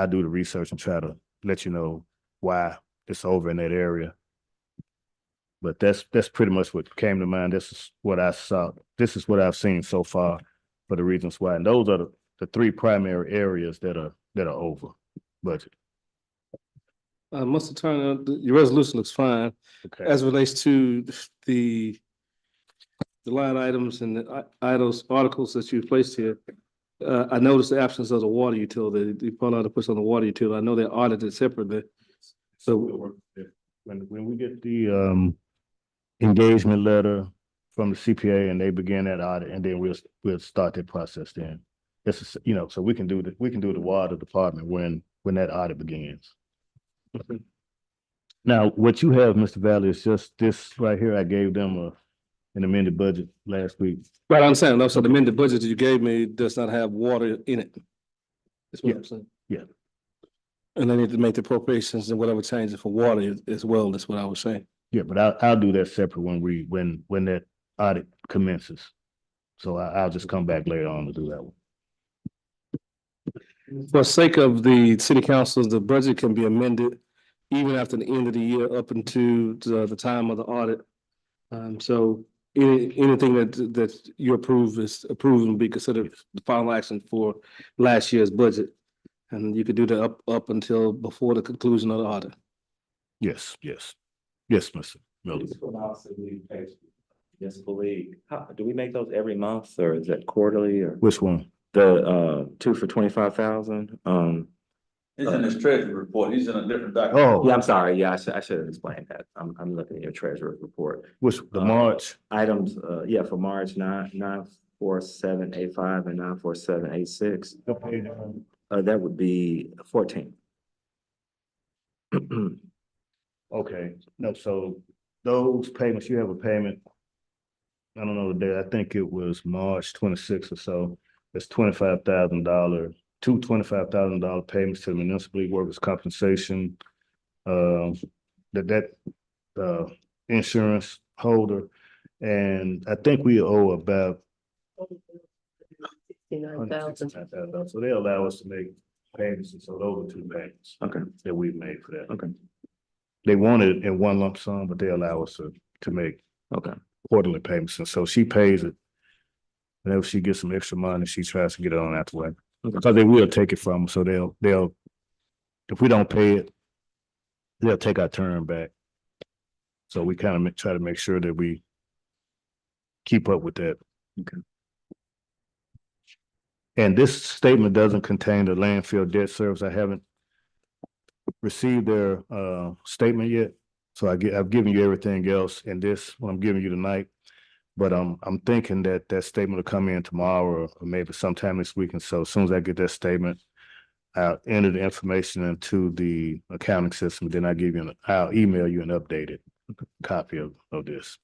do the research and try to let you know why it's over in that area. But that's pretty much what came to mind. This is what I saw. This is what I've seen so far for the reasons why. And those are the three primary areas that are over budget. Mr. Turner, your resolution looks fine. Okay. As it relates to the line items and the articles that you placed here, I noticed the absence of the water utility. You pull out to push on the water utility. I know they're audited separately. So when we get the engagement letter from the CPA and they begin that audit, and then we'll start that process then. it's, you know, so we can do the water department when that audit begins. Now, what you have, Mr. Valley, is just this right here. I gave them an amended budget last week. Right, I'm saying, no, so the amended budget that you gave me does not have water in it. That's what I'm saying. Yeah. And they need to make the appropriations and whatever changes for water as well, that's what I was saying. Yeah, but I'll do that separate when that audit commences. So I'll just come back later on to do that one. For sake of the city councils, the budget can be amended even after the end of the year up into the time of the audit. So anything that you approve is approved and be considered the final action for last year's budget. And you could do that up until before the conclusion of the audit. Yes, Mr. Miller. Municipal League, do we make those every month or is that quarterly or Which one? the two for 25,000? He's in his treasury report. He's in a different document. Oh, Yeah, I'm sorry. Yeah, I should have explained that. I'm looking at your treasurer report. which the March? Items, yeah, for March 94785 and 94786. That would be 14. Okay, no, so those payments, you have a payment. I don't know the date, I think it was March 26th or so. It's $25,000, two $25,000 payments to the municipal league workers' compensation. That insurance holder, and I think we owe about $69,000. so they allow us to make payments, and so those are two payments. Okay. That we've made for that. Okay. They want it in one lump sum, but they allow us to make Okay. quarterly payments, and so she pays it. Whenever she gets some extra money, she tries to get it on that way. Because they will take it from us, so they'll, if we don't pay it, they'll take our term back. So we kind of try to make sure that we keep up with that. Okay. And this statement doesn't contain the landfill debt service. I haven't received their statement yet. So I've given you everything else in this, what I'm giving you tonight. But I'm thinking that statement will come in tomorrow or maybe sometime this week. And so as soon as I get that statement, I'll enter the information into the accounting system. Then I'll email you an updated copy of this.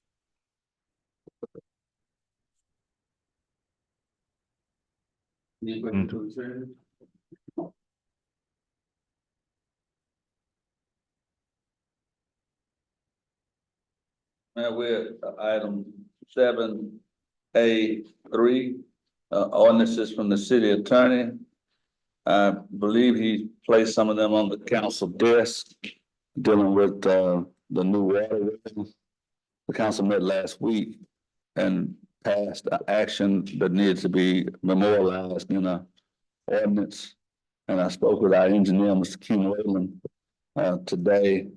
Now we're at item 7A3, ordinances from the city attorney. I believe he placed some of them on the council desk dealing with the new water. The council met last week and passed an action that needs to be memorialized in a ordinance. And I spoke with our engineer, Mr. Ken Whalen, today,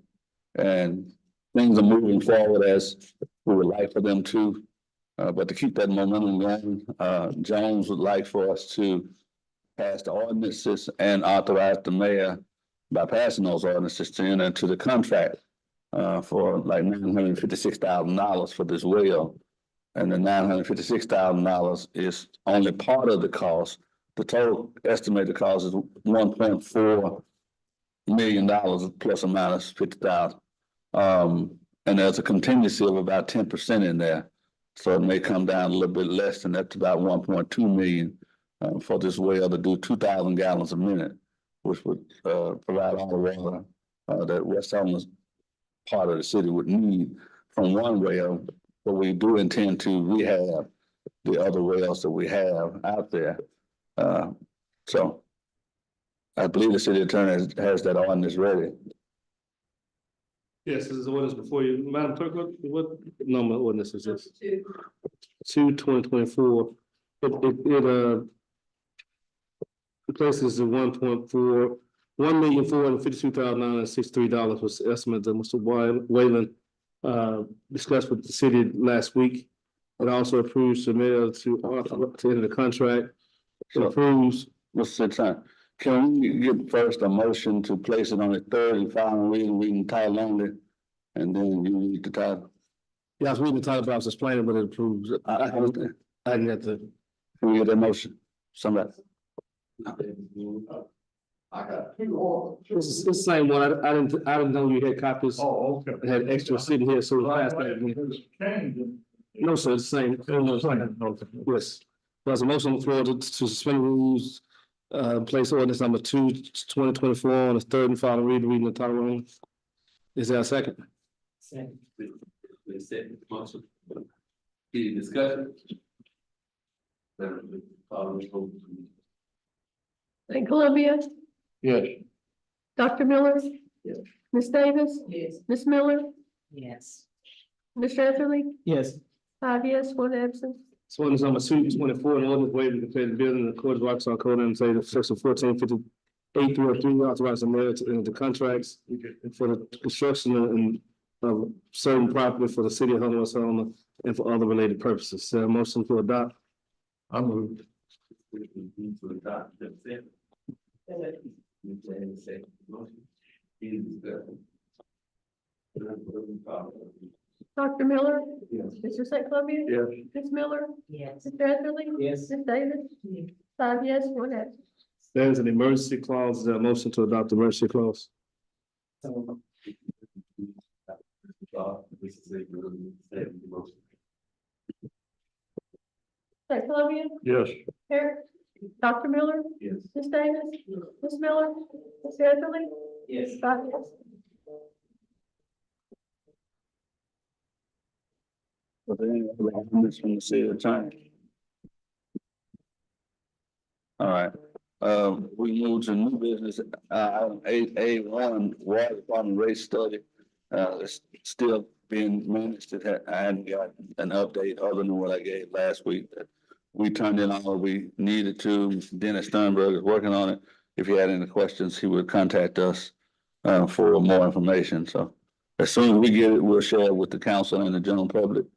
and things are moving forward as we would like for them to. But to keep that momentum going, Jones would like for us to pass the ordinances and authorize the mayor by passing those ordinances to enter into the contract for like $956,000 for this well. And the $956,000 is only part of the cost. The total estimated cost is $1.4 million plus or minus 50,000. And there's a contingency of about 10% in there. So it may come down a little bit less than that to about 1.2 million for this well to do 2,000 gallons a minute, which would provide all the water that West Helena part of the city would need from one well. But we do intend to rehab the other wells that we have out there. So I believe the city attorney has that ordinance ready. Yes, this is ordinance before you. Madam Clerk, what number ordinance is this? 2/2024. It places the $1,452,963 was the estimate that Mr. Whalen discussed with the city last week. It also approves the mayor to enter the contract. It approves. Mr. Attorney, can we get first a motion to place it on the third and final reading title only? And then you read the title. Yeah, I was reading the title, but I was explaining what it approves. I understand. I didn't have to. Can we get that motion? Somebody, I got two orders. This is the same one. I didn't know you had copies. Oh, okay. I had extra sitting here, so we'll pass that again. No, sir, it's the same. Yes. There's a motion on the floor to suspend rules, place ordinance number 2/2024 on its third and final reading the title only. Is there a second? Second. Motion. Any discussion? St. Columbia, Yes. Dr. Miller. Yes. Ms. Davis. Yes. Ms. Miller, Yes. Mr. Etherly, Yes. 5 yes, 1 absent. So ordinance number 2/24, an ordinance waiving the declared building in accordance with Arkansas Code and say that section 1458 authorizing the mayor to enter the contracts for the construction and of certain property for the city of Helena-West and for other related purposes. Motion to adopt. I moved. Dr. Miller. Yes. Mr. St. Columbia. Yes. Ms. Miller, Yes. Mr. Etherly. Yes. Ms. Davis. 5 yes, 1 absent. There's an emergency clause, is there a motion to adopt the emergency clause? St. Columbia, Yes. Eric, Dr. Miller, Yes. Ms. Davis, Ms. Miller, Mr. Etherly. Yes. 5 yes. But then, this from the city attorney. All right, we move to new business, item 8A1, water department rate study. It's still being managed. I hadn't got an update other than what I gave last week. We turned in all we needed to. Dennis Sternberg is working on it. If he had any questions, he would contact us for more information. So as soon as we get it, we'll share it with the council and the general public.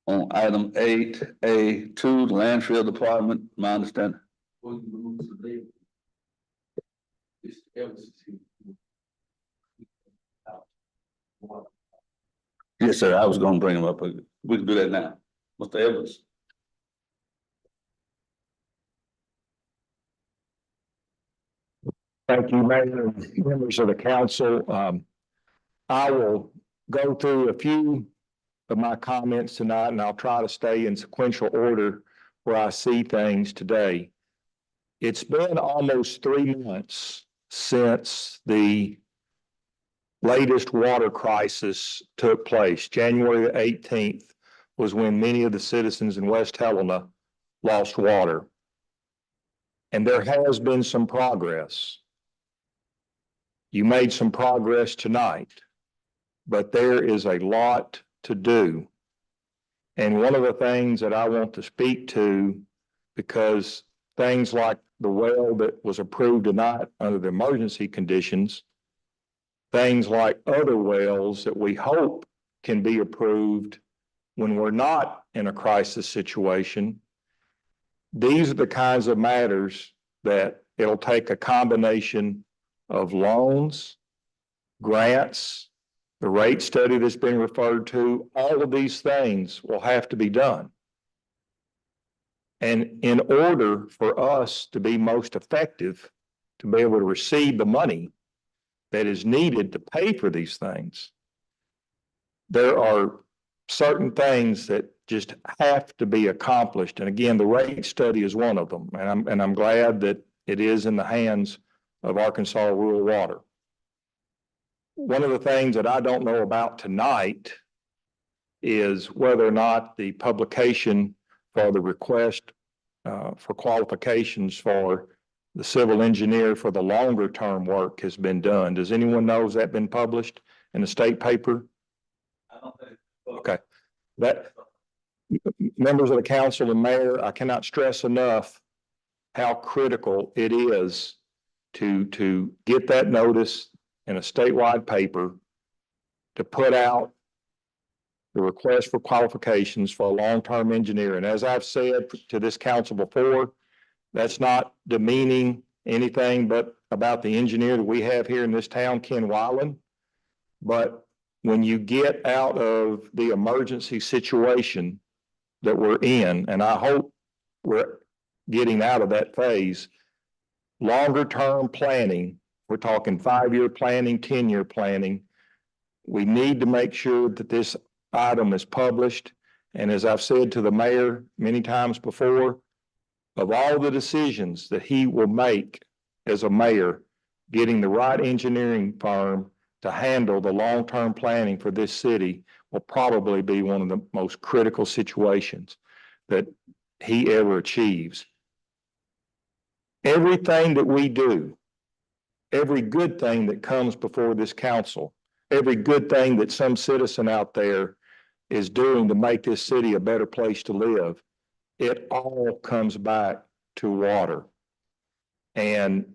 On item 8A2, the landfill department, my understanding. Yes, sir, I was gonna bring him up, but we can do that now. Mr. Evans. Thank you, Mayor, and members of the council. I will go through a few of my comments tonight, and I'll try to stay in sequential order where I see things today. It's been almost 3 months since the latest water crisis took place. January the 18th was when many of the citizens in West Helena lost water. And there has been some progress. You made some progress tonight, but there is a lot to do. And one of the things that I want to speak to, because things like the well that was approved tonight under the emergency conditions, things like other wells that we hope can be approved when we're not in a crisis situation, these are the kinds of matters that it'll take a combination of loans, grants, the rate study that's been referred to, all of these things will have to be done. And in order for us to be most effective, to be able to receive the money that is needed to pay for these things, there are certain things that just have to be accomplished. And again, the rate study is one of them. And I'm glad that it is in the hands of Arkansas Rural Water. One of the things that I don't know about tonight is whether or not the publication for the request for qualifications for the civil engineer for the longer term work has been done. Does anyone know, has that been published in the state paper? Okay. That, members of the council and mayor, I cannot stress enough how critical it is to get that notice in a statewide paper, to put out the request for qualifications for a long-term engineer. And as I've said to this council before, that's not demeaning anything but about the engineer that we have here in this town, Ken Weiland. But when you get out of the emergency situation that we're in, and I hope we're getting out of that phase, longer term planning, we're talking 5-year planning, 10-year planning. We need to make sure that this item is published. And as I've said to the mayor many times before, of all the decisions that he will make as a mayor, getting the right engineering firm to handle the long-term planning for this city will probably be one of the most critical situations that he ever achieves. Everything that we do, every good thing that comes before this council, every good thing that some citizen out there is doing to make this city a better place to live, it all comes back to water. And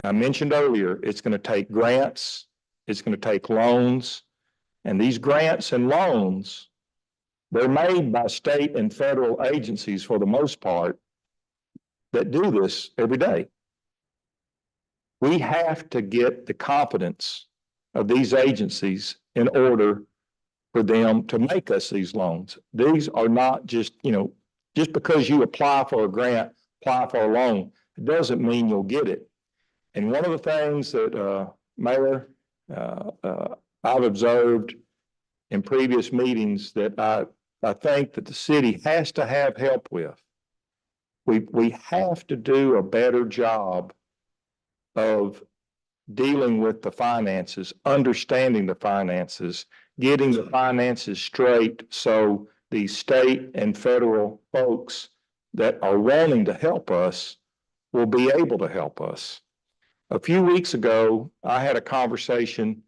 I mentioned earlier, it's going to take grants, it's going to take loans, and these grants and loans, they're made by state and federal agencies for the most part that do this every day. We have to get the confidence of these agencies in order for them to make us these loans. These are not just, just because you apply for a grant, apply for a loan, it doesn't mean you'll get it. And one of the things that, Mayor, I've observed in previous meetings that I think that the city has to have help with. We have to do a better job of dealing with the finances, understanding the finances, getting the finances straight so the state and federal folks that are wanting to help us will be able to help us. A few weeks ago, I had a conversation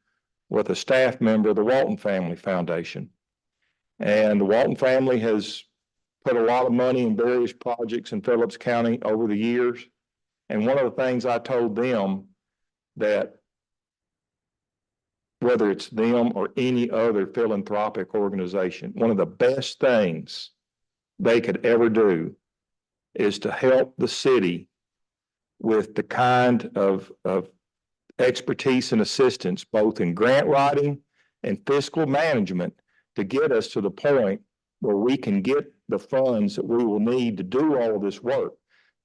with a staff member of the Walton Family Foundation. And the Walton family has put a lot of money in various projects in Phillips County over the years. And one of the things I told them that whether it's them or any other philanthropic organization, one of the best things they could ever do is to help the city with the kind of expertise and assistance, both in grant writing and fiscal management, to get us to the point where we can get the funds that we will need to do all of this work.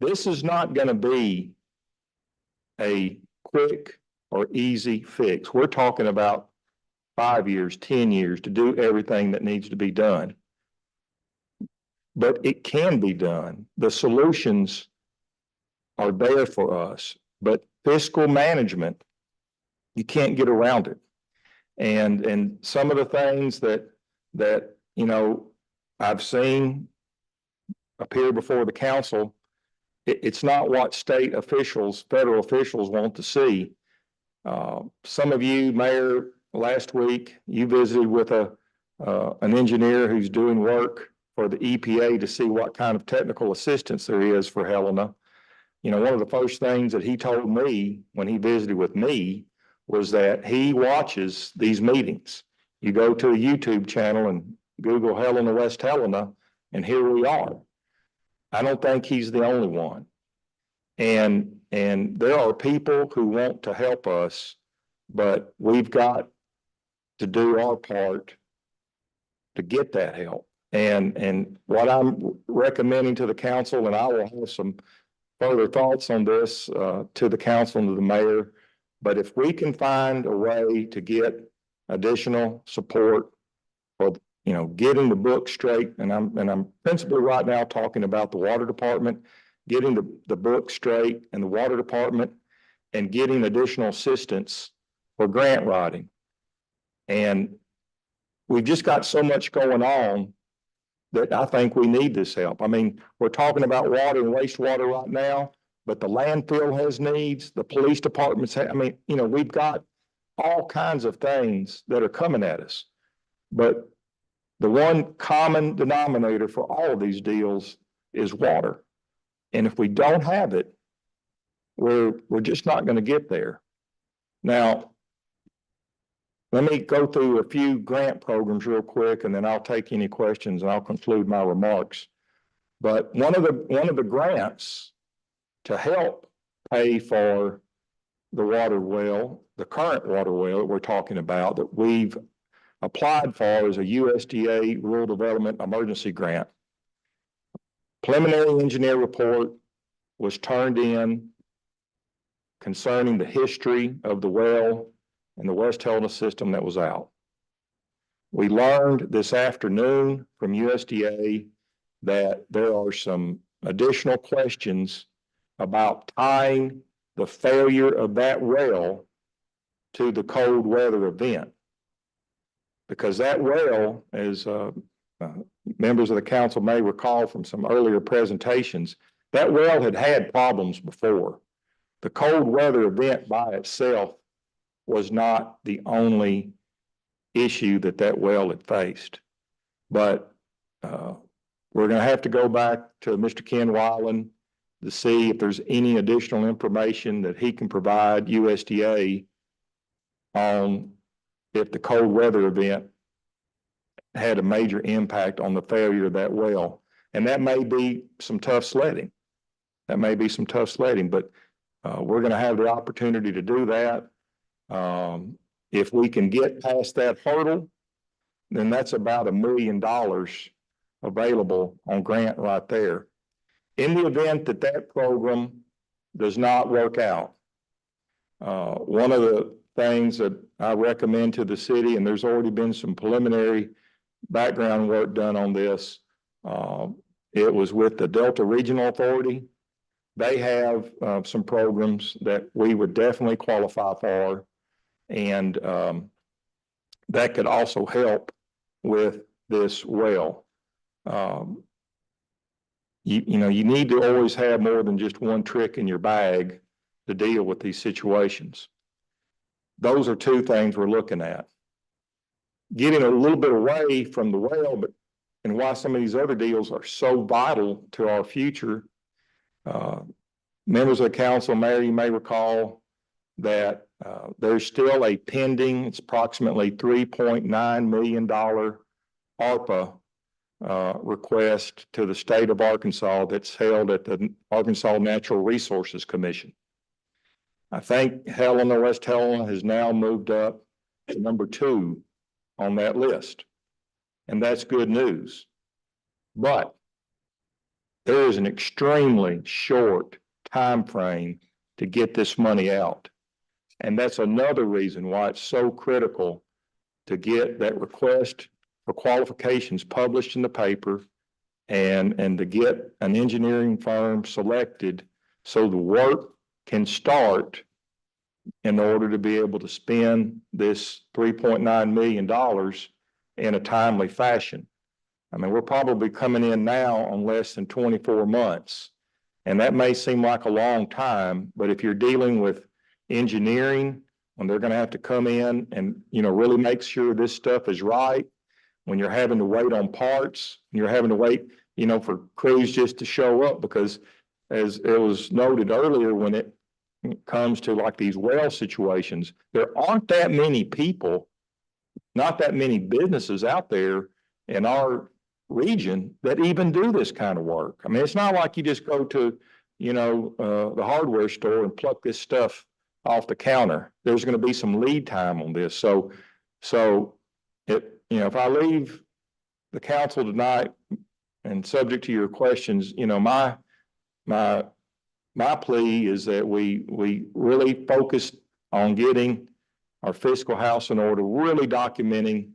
This is not going to be a quick or easy fix. We're talking about 5 years, 10 years to do everything that needs to be done. But it can be done. The solutions are there for us, but fiscal management, you can't get around it. And some of the things that I've seen appear before the council, it's not what state officials, federal officials want to see. Some of you, Mayor, last week, you visited with an engineer who's doing work for the EPA to see what kind of technical assistance there is for Helena. One of the first things that he told me when he visited with me was that he watches these meetings. You go to a YouTube channel and Google Helena-West Helena, and here we are. I don't think he's the only one. And there are people who want to help us, but we've got to do our part to get that help. And what I'm recommending to the council, and I will have some further thoughts on this to the council and to the mayor, but if we can find a way to get additional support for, getting the book straight, and I'm principally right now talking about the water department, getting the book straight and the water department, and getting additional assistance for grant writing. And we've just got so much going on that I think we need this help. I mean, we're talking about water and wastewater right now, but the landfill has needs, the police departments we've got all kinds of things that are coming at us. But the one common denominator for all of these deals is water. And if we don't have it, we're just not going to get there. Now, let me go through a few grant programs real quick, and then I'll take any questions and I'll conclude my remarks. But one of the grants to help pay for the water well, the current water well that we're talking about that we've applied for is a USDA Rural Development Emergency Grant. Preliminary engineer report was turned in concerning the history of the well and the West Helena system that was out. We learned this afternoon from USDA that there are some additional questions about tying the failure of that well to the cold weather event. Because that well, as members of the council may recall from some earlier presentations, that well had had problems before. The cold weather event by itself was not the only issue that that well had faced. But we're going to have to go back to Mr. Ken Weiland to see if there's any additional information that he can provide USDA on if the cold weather event had a major impact on the failure of that well. And that may be some tough sledding. That may be some tough sledding, but we're going to have the opportunity to do that. If we can get past that hurdle, then that's about $1 million available on grant right there. In the event that that program does not work out, one of the things that I recommend to the city, and there's already been some preliminary background work done on this, it was with the Delta Regional Authority. They have some programs that we would definitely qualify for, and that could also help with this well. You know, you need to always have more than just one trick in your bag to deal with these situations. Those are two things we're looking at. Getting a little bit away from the well, but and why some of these other deals are so vital to our future. Members of the council, Mayor, you may recall that there's still a pending, it's approximately $3.9 million ARPA request to the state of Arkansas that's held at the Arkansas Natural Resources Commission. I think Helena-West Helena has now moved up to number 2 on that list. And that's good news. But there is an extremely short time frame to get this money out. And that's another reason why it's so critical to get that request for qualifications published in the paper and to get an engineering firm selected so the work can start in order to be able to spend this $3.9 million in a timely fashion. I mean, we're probably coming in now on less than 24 months. And that may seem like a long time, but if you're dealing with engineering, when they're going to have to come in and, you know, really make sure this stuff is right, when you're having to wait on parts, you're having to wait, you know, for crews just to show up, because as it was noted earlier, when it comes to like these well situations, there aren't that many people, not that many businesses out there in our region that even do this kind of work. I mean, it's not like you just go to, you know, the hardware store and pluck this stuff off the counter. There's going to be some lead time on this. So it, you know, if I leave the council tonight and subject to your questions, you know, my plea is that we really focus on getting our fiscal house in order, really documenting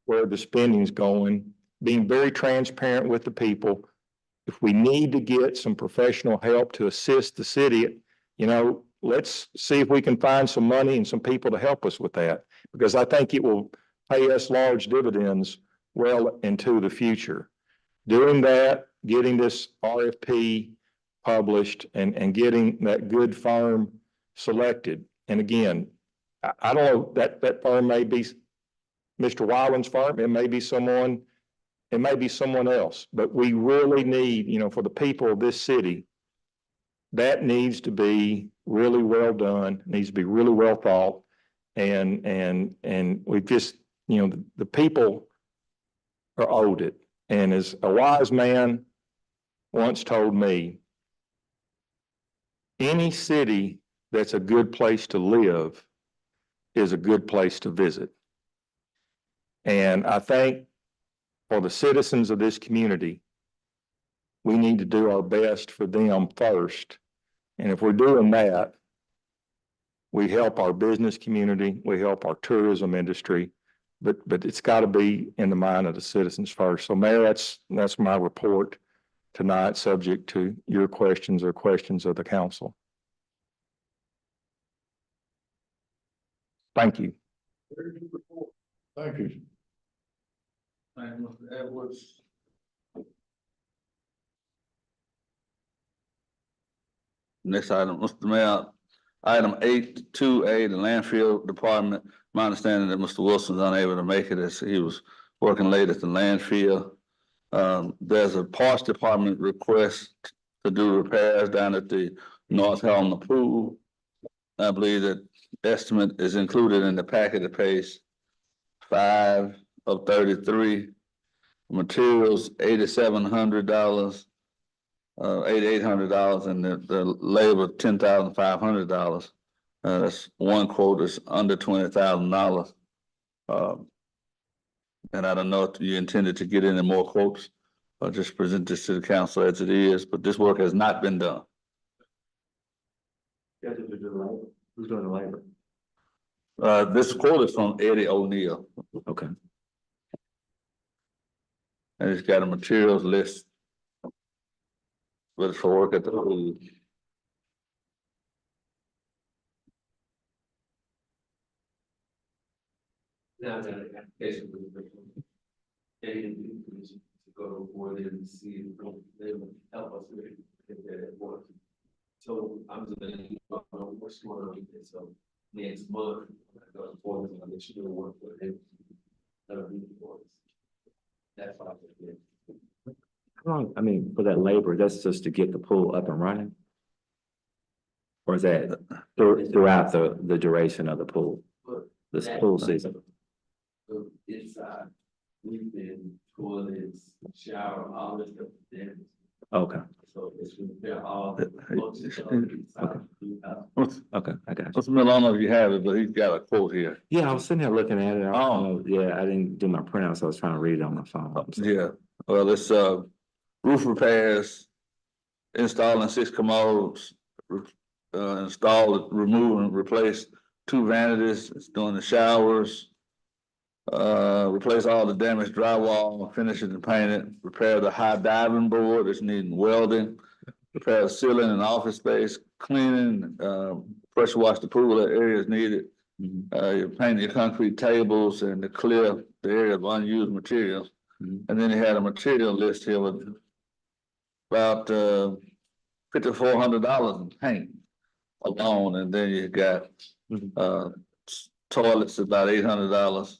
where the spending is going, being very transparent with the people. If we need to get some professional help to assist the city, you know, let's see if we can find some money and some people to help us with that, because I think it will pay us large dividends well into the future. Doing that, getting this RFP published and getting that good firm selected. And again, I don't know, that firm may be Mr. Weiland's firm, it may be someone else, but we really need, you know, for the people of this city, that needs to be really well done, needs to be really well thought. And we just, you know, the people are owed it. And as a wise man once told me, any city that's a good place to live is a good place to visit. And I think for the citizens of this community, we need to do our best for them first. And if we're doing that, We help our business community, we help our tourism industry, but it's gotta be in the mind of the citizens first. So Mayor, that's my report tonight, subject to your questions or questions of the council. Thank you. Thank you. Thank you, Mr. Edwards. Next item, Mr. Mayor, item 8.2A, the landfill department. My understanding that Mr. Wilson's unable to make it as he was working late at the landfill. There's a parks department request to do repairs down at the North Helena Pool. I believe that estimate is included in the packet of page 5 of 33. Materials, $8,700, $8,800, and the labor, $10,500. That's one quote is under $20,000. And I don't know if you intended to get any more quotes or just present this to the council as it is, but this work has not been done. Who's doing the labor? This quote is from Eddie O'Neill, Okay. and he's got a materials list. But it's for work at the pool. Now that the application was written, they didn't do permission to go more than see if they would help us with it if they're at work. So I'm just gonna, what's going on with this, so next month, I go forward, I'll let you know work with him. That'll be for us. That's what I did. How long, I mean, for that labor, that's just to get the pool up and running? Or is that throughout the duration of the pool, this pool season? So inside, we've been toilets, shower, all this stuff there. Okay, So it's repair all. okay, I got you. Mr. Miller, I don't know if you have it, but he's got a quote here. Yeah, I was sitting there looking at it. Oh. Yeah, I didn't do my printout, so I was trying to read it on my phone. So- Yeah, well, it's roof repairs, installing 6 commodes, install, remove and replace 2 vanities, it's doing the showers. Replace all the damaged drywall, finish it and paint it, repair the high diving board, it's needing welding. Repair the ceiling and office space, cleaning, pressure wash the pool, that area is needed. You paint your concrete tables and to clear the area of unused materials. And then he had a material list here with about $5,400 in paint alone, and then you got toilets about $800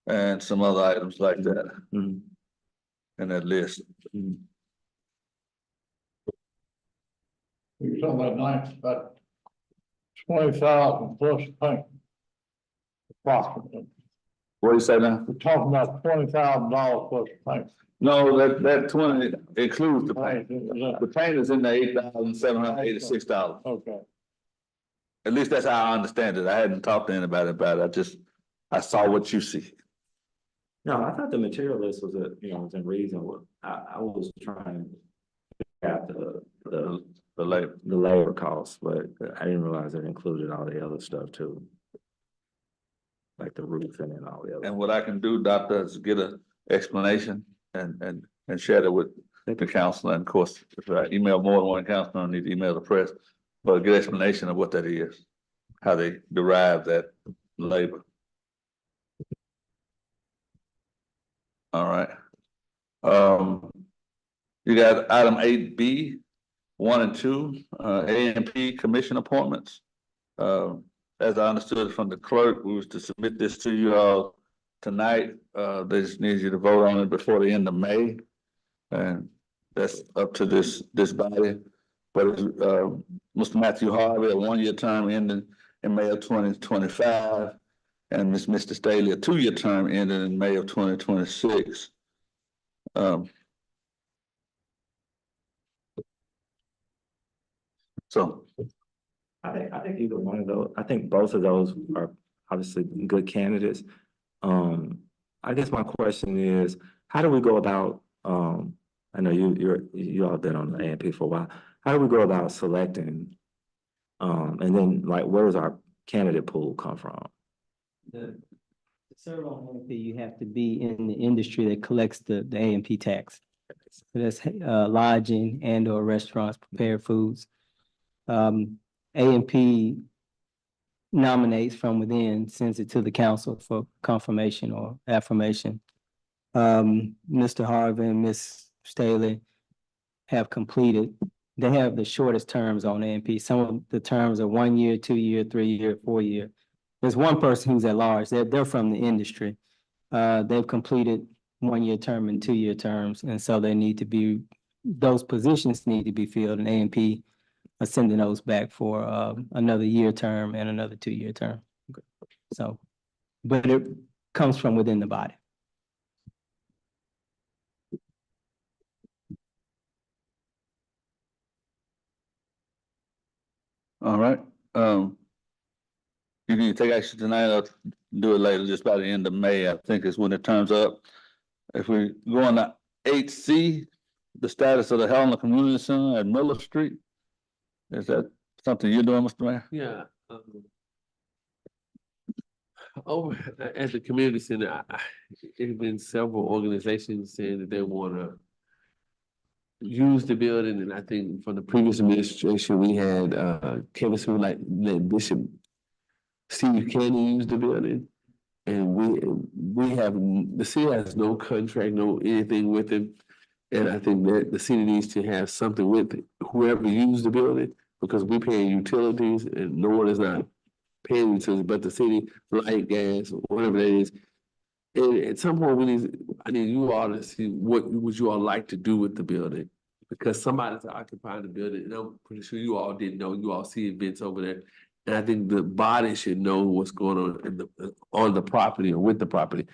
and some other items like that in that list. You're talking about 20,000 plus paint. Approximately. What do you say now? We're talking about $20,000 plus paint. No, that 20 includes the paint. The paint is in the $8,786. Okay. At least that's how I understand it. I hadn't talked to anybody about it. I saw what you see. No, I thought the material list was was in reason. I was trying to figure out The labor. the labor costs, but I didn't realize it included all the other stuff too. Like the roofing and all the other. And what I can do, Doctor, is get an explanation and share it with the council. And of course, if I email more than one councilor, I need to email the press, but a good explanation of what that is, how they derive that labor. All right. You got item 8B, 1 and 2, A&P commission appointments. As I understood from the clerk, we was to submit this to you all tonight. They just need you to vote on it before the end of May. And that's up to this body. But Mr. Matthew Harvey, a 1-year term ending in May of 2025. And Mr. Staley, a 2-year term ending in May of 2026. So I think either one of those, I think both of those are obviously good candidates. I guess my question is, how do we go about, I know you all been on the A&P for a while. How do we go about selecting? And then like, where's our candidate pool come from? To serve on A&P, you have to be in the industry that collects the A&P tax. So that's lodging and or restaurants, prepared foods. A&P nominates from within, sends it to the council for confirmation or affirmation. Mr. Harvey and Ms. Staley have completed, they have the shortest terms on A&P. Some of the terms are 1 year, 2 year, 3 year, 4 year. There's one person who's at large. They're from the industry. They've completed 1 year term and 2 year terms, and so they need to be, those positions need to be filled, and A&P are sending those back for another year term and another 2 year term. So, but it comes from within the body. All right, you need to take action tonight or do it later, just by the end of May, I think is when it turns up. If we go on to 8C, the status of the Helena Community Center at Miller Street. Is that something you're doing, Mr. Mayor? Yeah. Over at the community center, there's been several organizations saying that they wanna use the building, and I think from the previous administration, we had Kevin Smith, like let Bishop Steve Cannon use the building. And we have, the city has no contract, no anything with him. And I think that the city needs to have something with whoever used the building, because we're paying utilities and no one is not paying utilities, but the city, light, gas, whatever that is. And at some point, I need you all to see what would you all like to do with the building? Because somebody's occupying the building, and I'm pretty sure you all didn't know, you all see events over there. And I think the body should know what's going on on the property or with the property.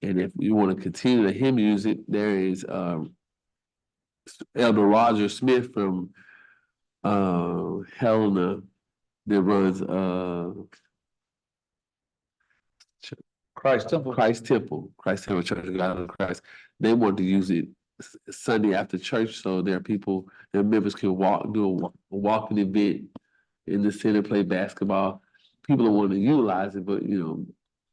And if you want to continue to him use it, there is Elder Roger Smith from Helena that runs Christ Temple Church of God of Christ. They want to use it Sunday after church, so their people, their members can do a walking event in the center, play basketball. People don't want to utilize it, but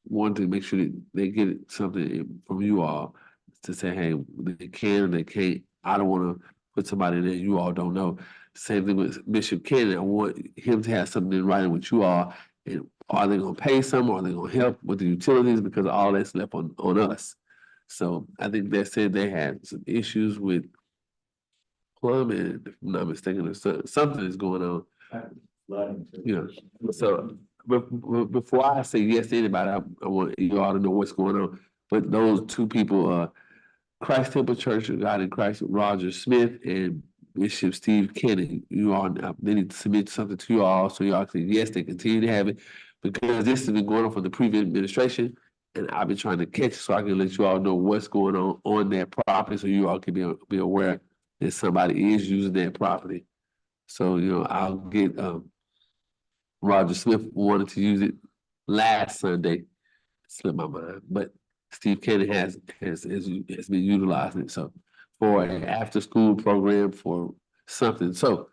want to make sure that they get something from you all to say, hey, they can or they can't. I don't want to put somebody in there you all don't know. Same thing with Bishop Kennedy. I want him to have something in writing with you all. And are they going to pay some, or are they going to help with the utilities, because all that's left on us? So I think they said they had some issues with plumbing, if I'm not mistaken, or something is going on. So before I say yes to anybody, I want you all to know what's going on. But those two people, Christ Temple Church of God in Christ, Roger Smith and Bishop Steve Kennedy, you all, they need to submit something to you all, so you all can, yes, they continue to have it, because this has been going on for the previous administration, and I've been trying to catch it so I can let you all know what's going on that property, so you all can be aware that somebody is using that property. So, I'll get, Roger Smith wanted to use it last Sunday, slipped my mind, but Steve Kennedy has been utilizing it, so for an after-school program for something. So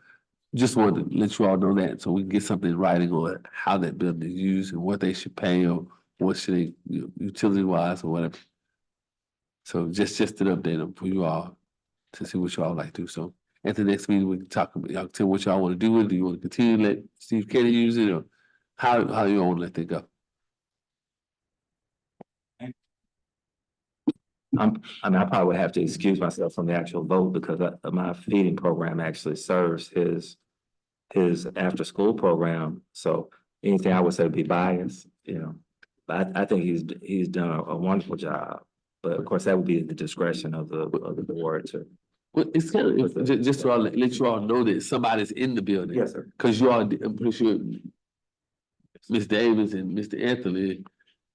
just wanted to let you all know that, so we can get something in writing on how that building is used and what they should pay, or what should they, utility-wise or whatever. So just an update for you all to see what you all like to do. So at the next meeting, we can talk about, y'all tell what y'all want to do with it. Do you want to continue to let Steve Kennedy use it, or how you all want to let that go? I probably would have to excuse myself from the actual vote, because my feeding program actually serves his after-school program. So anything I would say would be biased, But I think he's done a wonderful job. But of course, that would be at the discretion of the board to. Well, it's kind of just to let you all know that somebody's in the building. Yes, sir. Because you all, I'm pretty sure Ms. Davis and Mr. Anthony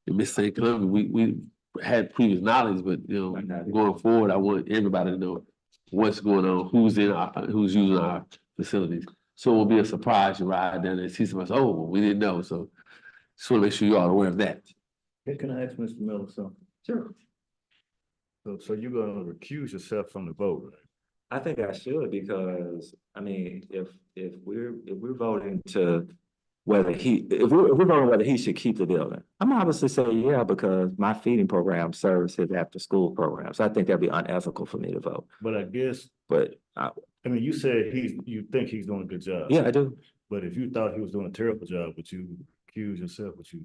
and Ms. St. Columbia, we had previous knowledge, but going forward, I want everybody to know what's going on, who's using our facilities. So it will be a surprise to ride down there and see somebody, oh, we didn't know. So just want to make sure you all are aware of that. Hey, can I ask Mr. Miller something? Sure. So you're gonna recuse yourself from the vote? I think I should, because I mean, if we're voting to whether if we're voting on whether he should keep the building, I'm obviously saying yeah, because my feeding program serves his after-school program. So I think that'd be unethical for me to vote. But I guess, But I mean, you said you think he's doing a good job. yeah, I do. But if you thought he was doing a terrible job, would you accuse yourself? Would you?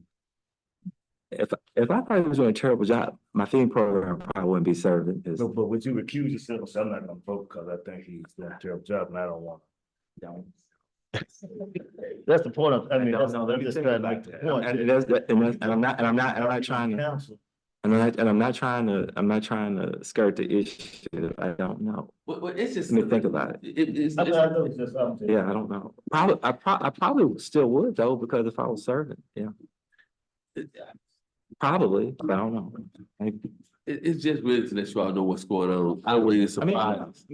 If I thought he was doing a terrible job, my feeding program probably wouldn't be serving his. No, but would you accuse yourself and say, I'm not gonna vote because I think he's doing a terrible job and I don't want to. That's the point of, I mean, that's, let me just try to make the point. And I'm not trying to, Counsel. and I'm not trying to skirt the issue. I don't know. Well, it's just. Let me think about it. It's, I know it's just something. Yeah, I don't know. I probably still would though, because if I was serving, yeah. Probably, but I don't know. It's just really to let you all know what's going on. I don't want you to I mean, surprise.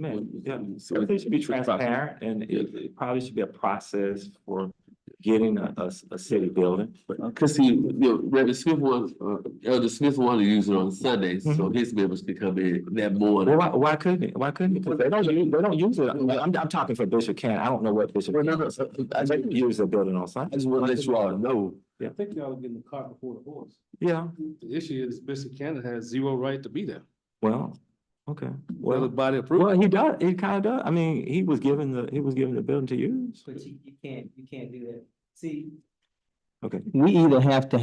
yeah, everything should be transparent, and it probably should be a process for getting a city building. Cause see, you know, Reverend Smith Elder Smith wanted to use it on Sundays, so Mhm. his members could come in that morning. Well, why couldn't it? Why couldn't it? 'Cause they don't use it. I'm talking for Bishop Cannon. I don't know what Bishop. Well, no, Cannon. I They just use the building on Sunday. want to let you all know. I think y'all are getting the cart before the horse. Yeah, The issue is Bishop Cannon has zero right to be there. well, okay. Well, the Well, body approved. well, he does, he kind of does. I mean, he was given the building to use. But you can't do that. See, Okay, we they either have to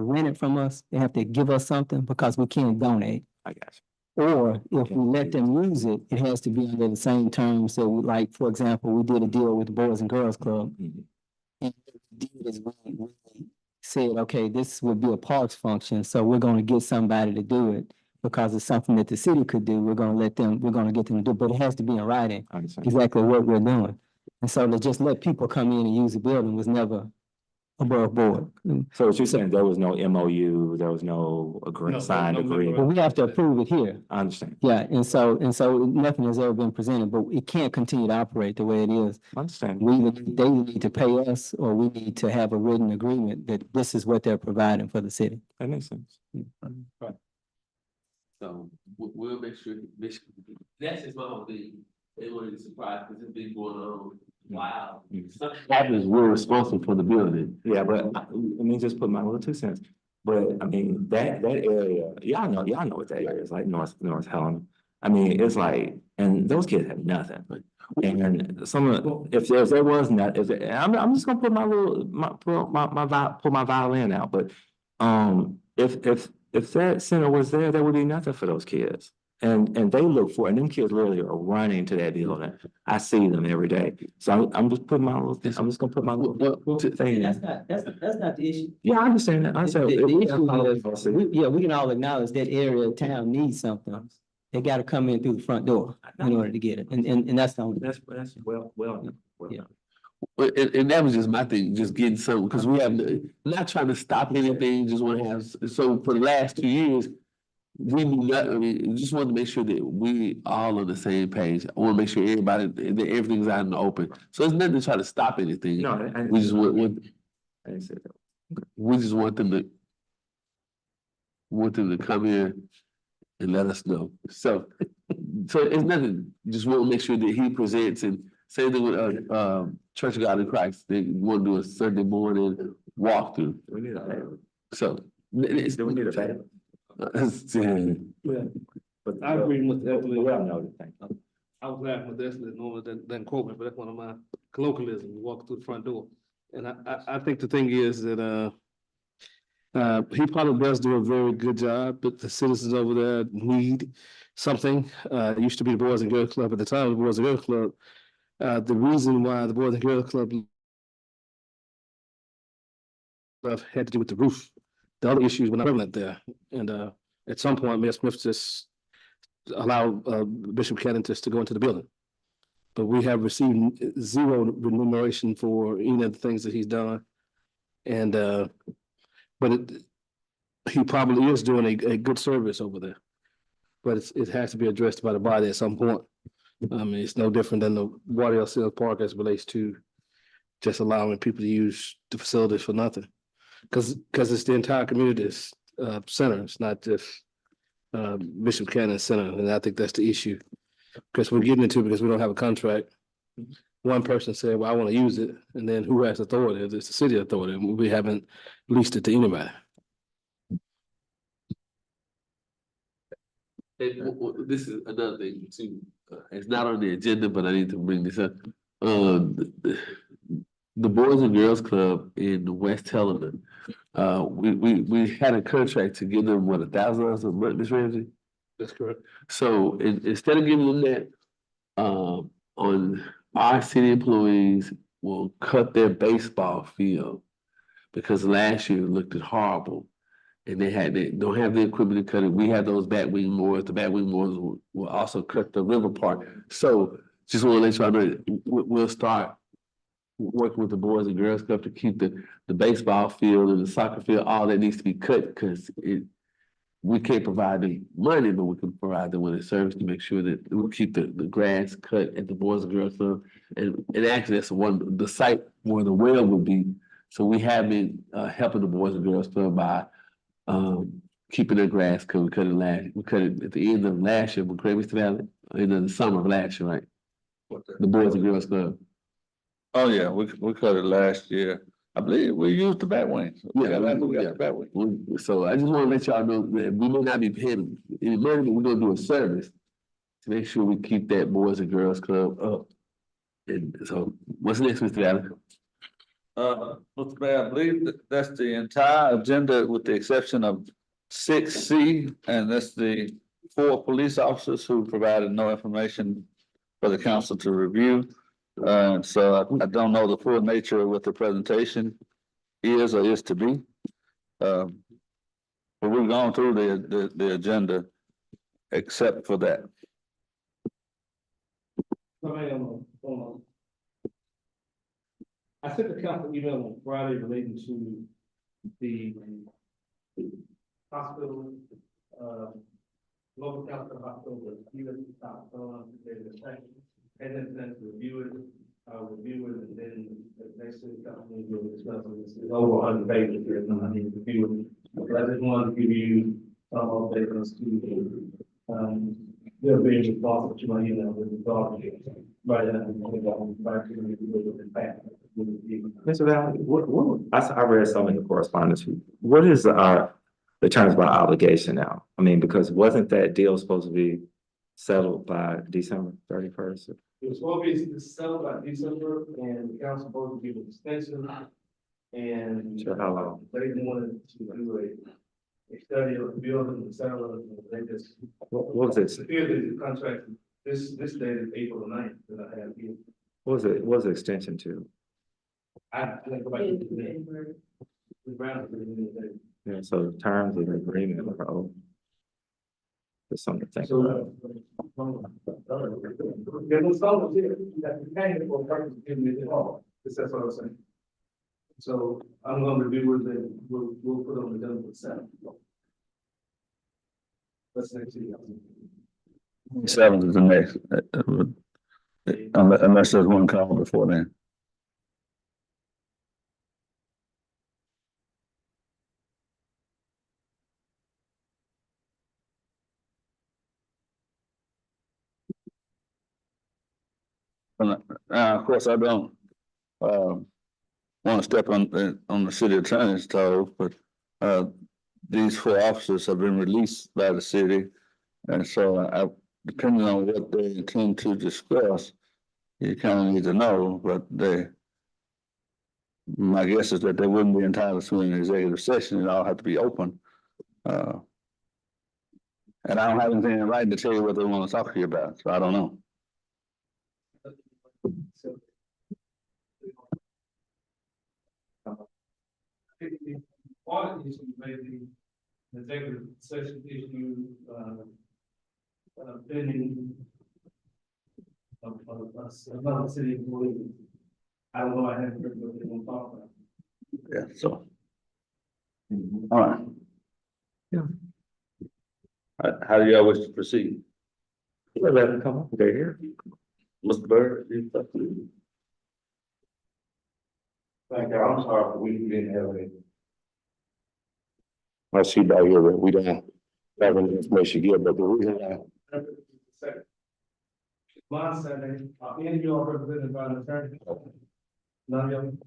rent it from us, they have to give us something because we can't donate. I got you. Or if we let them use it, it has to be under the same terms. So like, for example, we did a deal with the Boys and Girls Club. Mhm. And what we did is we said, okay, this would be a parks function, so we're gonna get somebody to do it. Because it's something that the city could do, we're gonna get them to do, but it has to be in writing, I understand. exactly what we're doing. And so to just let people come in and use the building was never above board. So what you're saying, there was no MOU, there was no signed agreement? But we have to approve it here. I understand. Yeah, and so nothing has ever been presented, but it can't continue to operate the way it is. I understand. They need to pay us, or we need to have a written agreement that this is what they're providing for the city. That makes sense. So we'll make sure, that's just my whole thing. They want to be surprised because it's been going on. Wow. Something happens, we're responsible for the building. Yeah, but let me just put my little 2 cents. But I mean, that area, y'all know what that area is like, North Helena. I mean, it's like, and those kids have nothing. And if there was not, I'm just gonna put pull my violin out, but if that center was there would be nothing for those kids. And they look for it, and them kids literally are running to that building. I see them every day. So I'm just putting my little, I'm just gonna put my little thing. That's not the issue. Yeah, I understand that. I said. The issue is, we can all acknowledge that area of town needs something. They gotta come in through the front door in order to get it, and that's the only. That's well. Yeah. And that was just my thing, just getting something, because we have, not trying to stop anything, just want to have, so for the last 2 years, we knew not, I mean, just wanted to make sure that we all on the same page. I want to make sure everybody, that everything's out in the open. So it's nothing to try to stop anything. No, We just want, I didn't say that. we just want them to come in and let us know. So it's nothing, just want to make sure that he presents, and same thing with Church of God in Christ. They want to do a Sunday morning walkthrough. We need a. So it's. Do we need a van? Yeah. But I agree with that. Well, no, thank you. I was laughing with this, that normally doesn't quote me, but that's one of my colloquialisms, walk through the front door. And I think the thing is that, he probably does do a very good job, but the citizens over there need something. It used to be the Boys and Girls Club at the time, the Boys and Girls Club. The reason why the Boys and Girls Club had to do with the roof. The other issues were not prevalent there. And at some point, Mayor Smith just allowed Bishop Cannon just to go into the building. But we have received zero remuneration for any of the things that he's done. And but he probably is doing a good service over there. But it has to be addressed by the body at some point. I mean, it's no different than the Water Hill Park as it relates to just allowing people to use the facilities for nothing. Because it's the entire community's center. It's not just Bishop Cannon Center, and I think that's the issue. Because we're getting into it because we don't have a contract. one person said, well, I want to use it, and then who has authority? It's the city authority, and we haven't leased it to anybody. This is another thing too. It's not on the agenda, but I need to bring this up. The Boys and Girls Club in West Helena. We had a contract to give them what, $1,000 a month, Ms. Ramsey? That's correct. So instead of giving them that, on our city employees will cut their baseball field because last year it looked horrible. And they don't have the equipment to cut it. We have those batwing mowers. The batwing mowers will also cut the river park. So just want to let y'all know, we'll start working with the Boys and Girls Club to keep the baseball field and the soccer field, all that needs to be cut because we can't provide the money, but we can provide them with a service to make sure that we keep the grass cut at the Boys and Girls Club. And actually that's the site where the well would be. So we have been helping the Boys and Girls Club by keeping their grass cut. We cut it at the end of last year, correct, Mr. Valley? In the summer of last year, right? The Boys and Girls Club. Oh, yeah, we cut it last year. I believe we used the bat wing. Yeah, We got the bat wing. So I just want to let y'all know that we may not be paying any money, but we're gonna do a service to make sure we keep that Boys and Girls Club up. And so what's next, Mr. Valley? Mr. Mayor, I believe that's the entire agenda with the exception of 6C, and that's the 4 police officers who provided no information for the council to review. So I don't know the full nature of what the presentation is or is to be. But we've gone through the agenda except for that. I sent the council email on Friday relating to the hospital, local council hospital, and then review it, and then the next city council will discuss it. It's over 100 pages here, and I need to review it. But I just wanted to give you some updates to there being responsible to my email with the dog. Right now, back to Mr. Valley, I read some in the correspondence. What is the terms of our obligation now? I mean, because wasn't that deal supposed to be settled by December 31st? It was supposed to be settled by December, and the council supposed to give an extension. And Sure, how long? they wanted to do a study of the building and settle it. They just. What was it? The contract, this date is April 9th that I have here. What was the extension to? I think go back to the round. Yeah, so terms of the agreement are old. There's something to think So, about. there's no solid here that you paying for purpose of giving it all. That's what I'm saying. So I'm gonna review it and we'll put on the agenda for 7. That's next year. 7 is the next, unless there's one call before then. Of course, I don't want to step on the city attorney's toes, but these 4 officers have been released by the city, and so depending on what they intend to discuss, you kind of need to know. But my guess is that they wouldn't be entitled to an executive session; it all have to be open. And I don't have anything in writing to tell you what they want to talk to you about, so I don't know. One issue may be the executive session issue, pending of another city employee. I don't know, I haven't heard what they want to talk about. Yeah, so. All right. Yeah. How do y'all wish to proceed? Let them come up, they're here. Mr. Bird? Thank you. I'm sorry, but we didn't have any. I see by here that we don't have any information yet, but the reason Mine Sunday, any of you are represented by an attorney? None of you?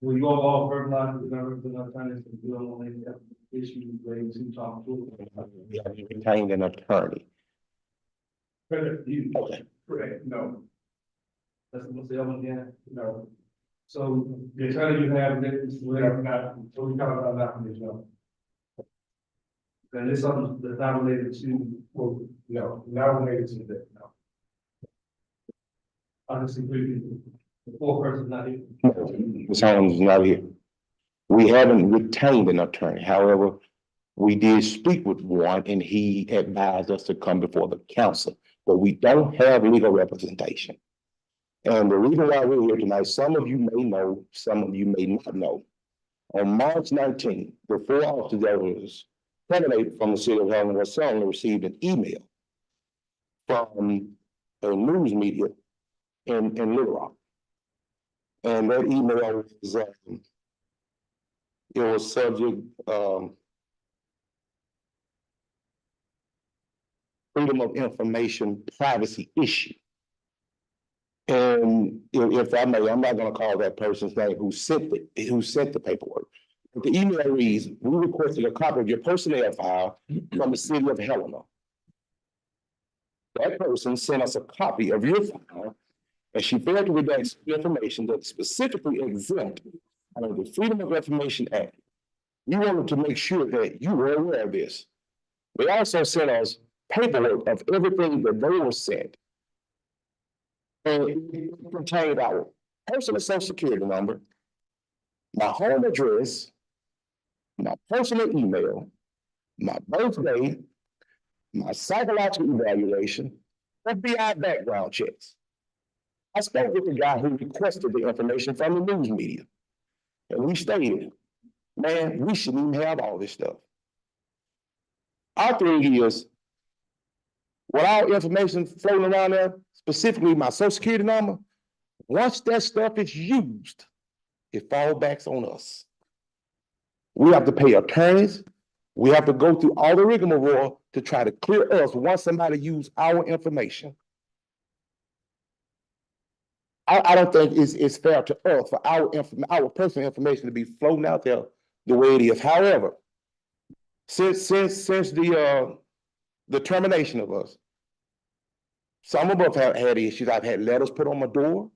Will you all verbalize the members of the attorneys and deal on any issues relating to talk to? We have retained an attorney. Correct, you. Okay. Correct, no. That's what's the other one again? No. So the attorney you have, that is, we have not, so we talk about that from this job. And it's something that's not related to, well, no, not related to that, no. I disagree with you. The four persons not here. Ms. Holmes is not here. We haven't retained an attorney. However, we did speak with one and he advised us to come before the council, but we don't have legal representation. And the reason why we're here tonight, some of you may know, some of you may not know. On March 19th, the four officers that was terminated from the city of Helena-West suddenly received an email from a news media in Little Rock. And that email was, it was subject, freedom of information privacy issue. And if I may, I'm not gonna call that person's name who sent the paperwork. But the email reads, we requested a copy of your personnel file from the city of Helena. That person sent us a copy of your file, and she failed to redact information that specifically exempt under the Freedom of Information Act. We wanted to make sure that you were aware of this. They also sent us paperwork of everything that they were sent. And it contained our personal social security number, my home address, my personal email, my birthday, my psychological evaluation, FBI background checks. I spoke with the guy who requested the information from the news media. And we stated, man, we shouldn't even have all this stuff. Our thing is, with all information floating around there, specifically my social security number, once that stuff is used, it falls back on us. We have to pay attorneys. We have to go through all the rigmarole to try to clear us once somebody uses our information. I don't think it's fair to us for our personal information to be floating out there the way it is. However, since the termination of us, some of us have had issues. I've had letters put on my door,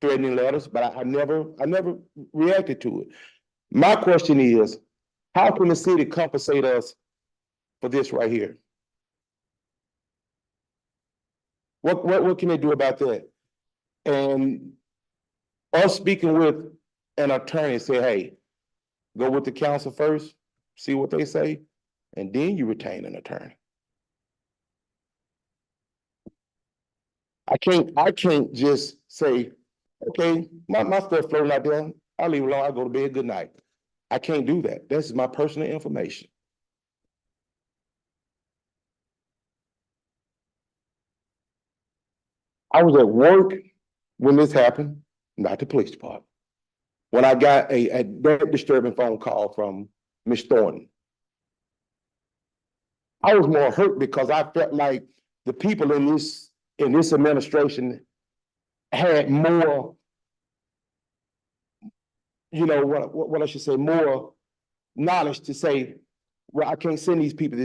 threatening letters, but I never reacted to it. My question is, how can the city compensate us for this right here? What can they do about that? And us speaking with an attorney say, hey, go with the council first, see what they say, and then you retain an attorney. I can't just say, okay, my stuff floating out there, I'll leave it alone, I'll go to bed, good night. I can't do that. This is my personal information. I was at work when this happened, not the police department. When I got a very disturbing phone call from Ms. Thornton, I was more hurt because I felt like the people in this administration had more, you know, what I should say, more knowledge to say, well, I can't send these people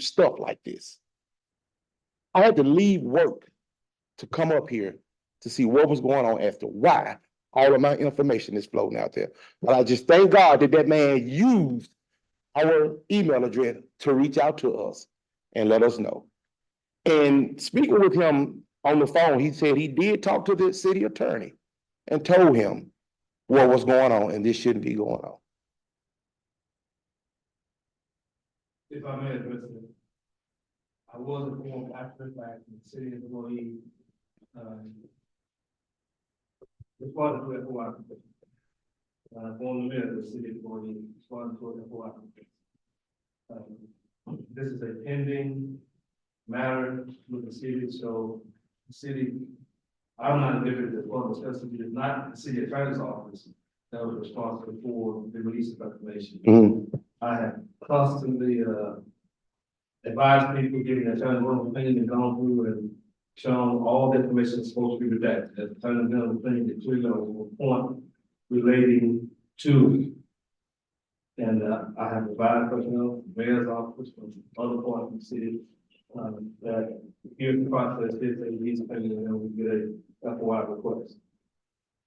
stuff like this. I had to leave work to come up here to see what was going on as to why all of my information is floating out there. But I just thank God that man used our email address to reach out to us and let us know. And speaking with him on the phone, he said he did talk to the city attorney and told him what was going on and this shouldn't be going on. If I may address it, I was informed after the fact that the city employee responded to FOI complaint. Informed me that the city employee responded to an FOI complaint. This is a pending matter with the city, so the city, I'm not individual that was discussed, it is not the city attorney's office that was responsible for the release of information. I have constantly advised people, giving the attorney general opinion, and gone through and shown all the information is supposed to be redacted. The attorney general opinion that clearly on the point relating to. And I have provided personnel, mayor's office, from other parts of the city, that here's the process, here's the needs opinion, and then we get a FOI request.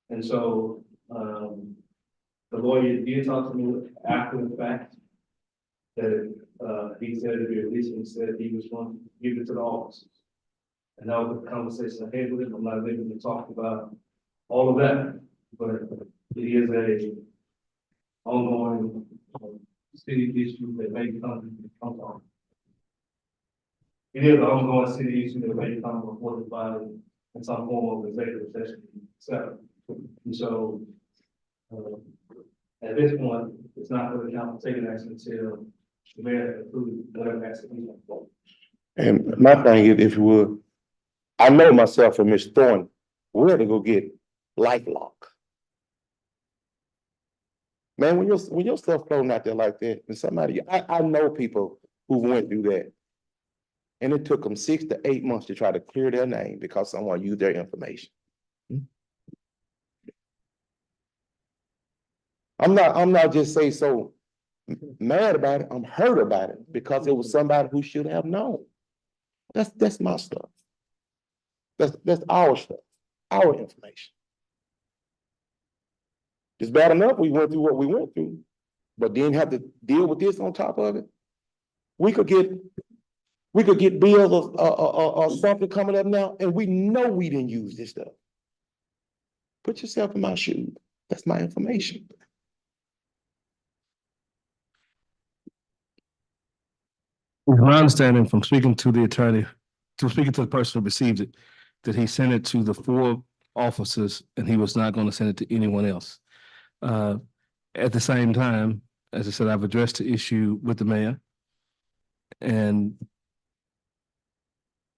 And so, the lawyer did talk to me after the fact that, he said to be released, and said he was going to give it to the officers. And that was the conversation I had with him. I'm not able to talk about all of that, but it is a ongoing city issue that may come on. It is an ongoing city issue that may come before the body in some form of executive session, etc. And so, at this point, it's not for the council taking action until the mayor has approved whatever action he's going to. And my thing is, if you would, I know myself and Ms. Thorne, we're gonna go get LifeLock. Man, when your stuff floating out there like that, and somebody, I know people who went through that. And it took them 6 to 8 months to try to clear their name because someone used their information. I'm not just saying so mad about it, I'm hurt about it because it was somebody who should have known. That's my stuff. That's our stuff, our information. It's bad enough we went through what we went through, but then have to deal with this on top of it. We could get bills or something coming up now, and we know we didn't use this stuff. Put yourself in my shoes. That's my information. My understanding from speaking to the attorney, to speaking to the person who received it, that he sent it to the 4 officers and he was not going to send it to anyone else. At the same time, as I said, I've addressed the issue with the mayor. And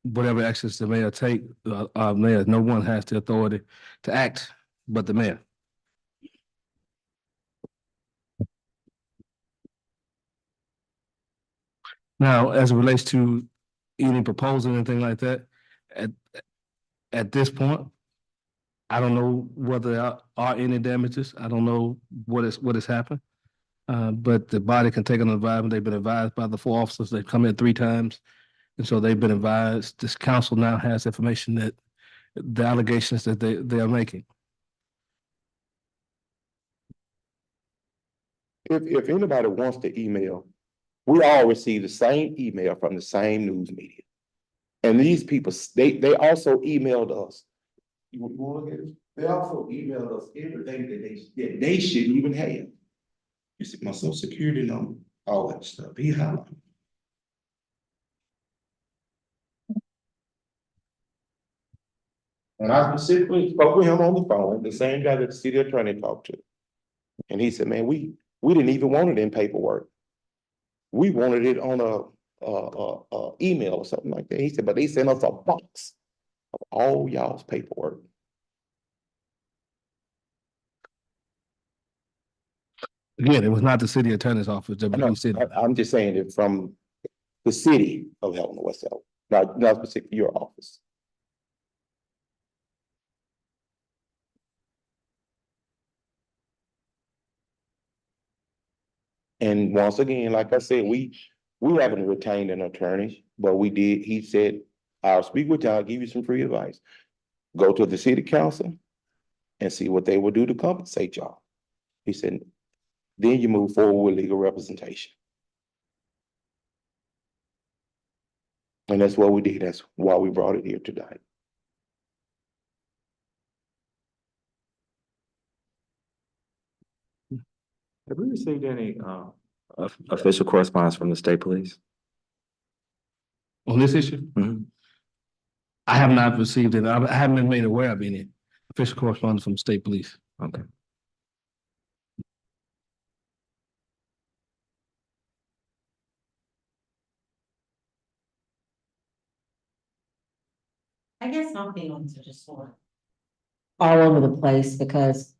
whatever actions the mayor take, mayor, no one has the authority to act but the mayor. Now, as it relates to any proposal or anything like that, at this point, I don't know whether there are any damages. I don't know what has happened. But the body can take an advisement. They've been advised by the 4 officers. They've come in 3 times. And so they've been advised. This council now has information that the allegations that they are making. If anybody wants to email, we all receive the same email from the same news media. And these people, they also emailed us. You want to look at it? They also emailed us everything that they shouldn't even have. You see, my social security number, all that stuff. He highlighted. And I specifically spoke with him on the phone, the same guy that the city attorney talked to. And he said, man, we didn't even want it in paperwork. We wanted it on a email or something like that. He said, but they sent us a box of all y'all's paperwork. Again, it was not the city attorney's office that we said. I'm just saying it from the city of Helena-West, not specifically your office. And once again, like I said, we haven't retained an attorney, but he said, I'll speak with y'all, give you some free advice. Go to the city council and see what they will do to compensate y'all. He said, then you move forward with legal representation. And that's what we did. That's why we brought it here tonight. Have we received any official correspondence from the state police? On this issue? Mm-hmm. I have not received it. I haven't been made aware of any official correspondence from state police. Okay. I guess my feelings are just sort of all over the place because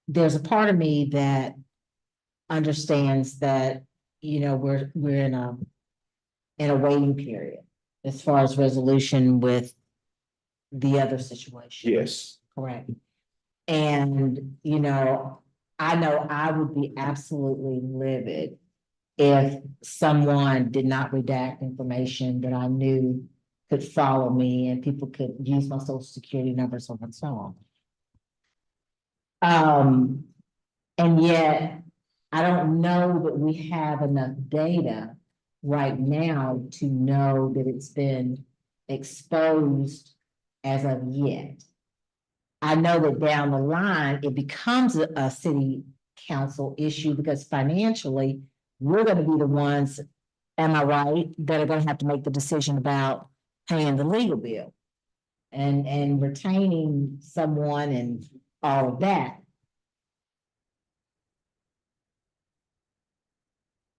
there's a part of me that understands that, you know, we're in a in a waiting period as far as resolution with the other situation. Yes. Correct. And, you know I would be absolutely livid if someone did not redact information that I knew could follow me and people could use my social security number, so on and so on. And yet, I don't know that we have enough data right now to know that it's been exposed as of yet. I know that down the line, it becomes a city council issue because financially, we're gonna be the ones, am I right, that are gonna have to make the decision about paying the legal bill and retaining someone and all of that.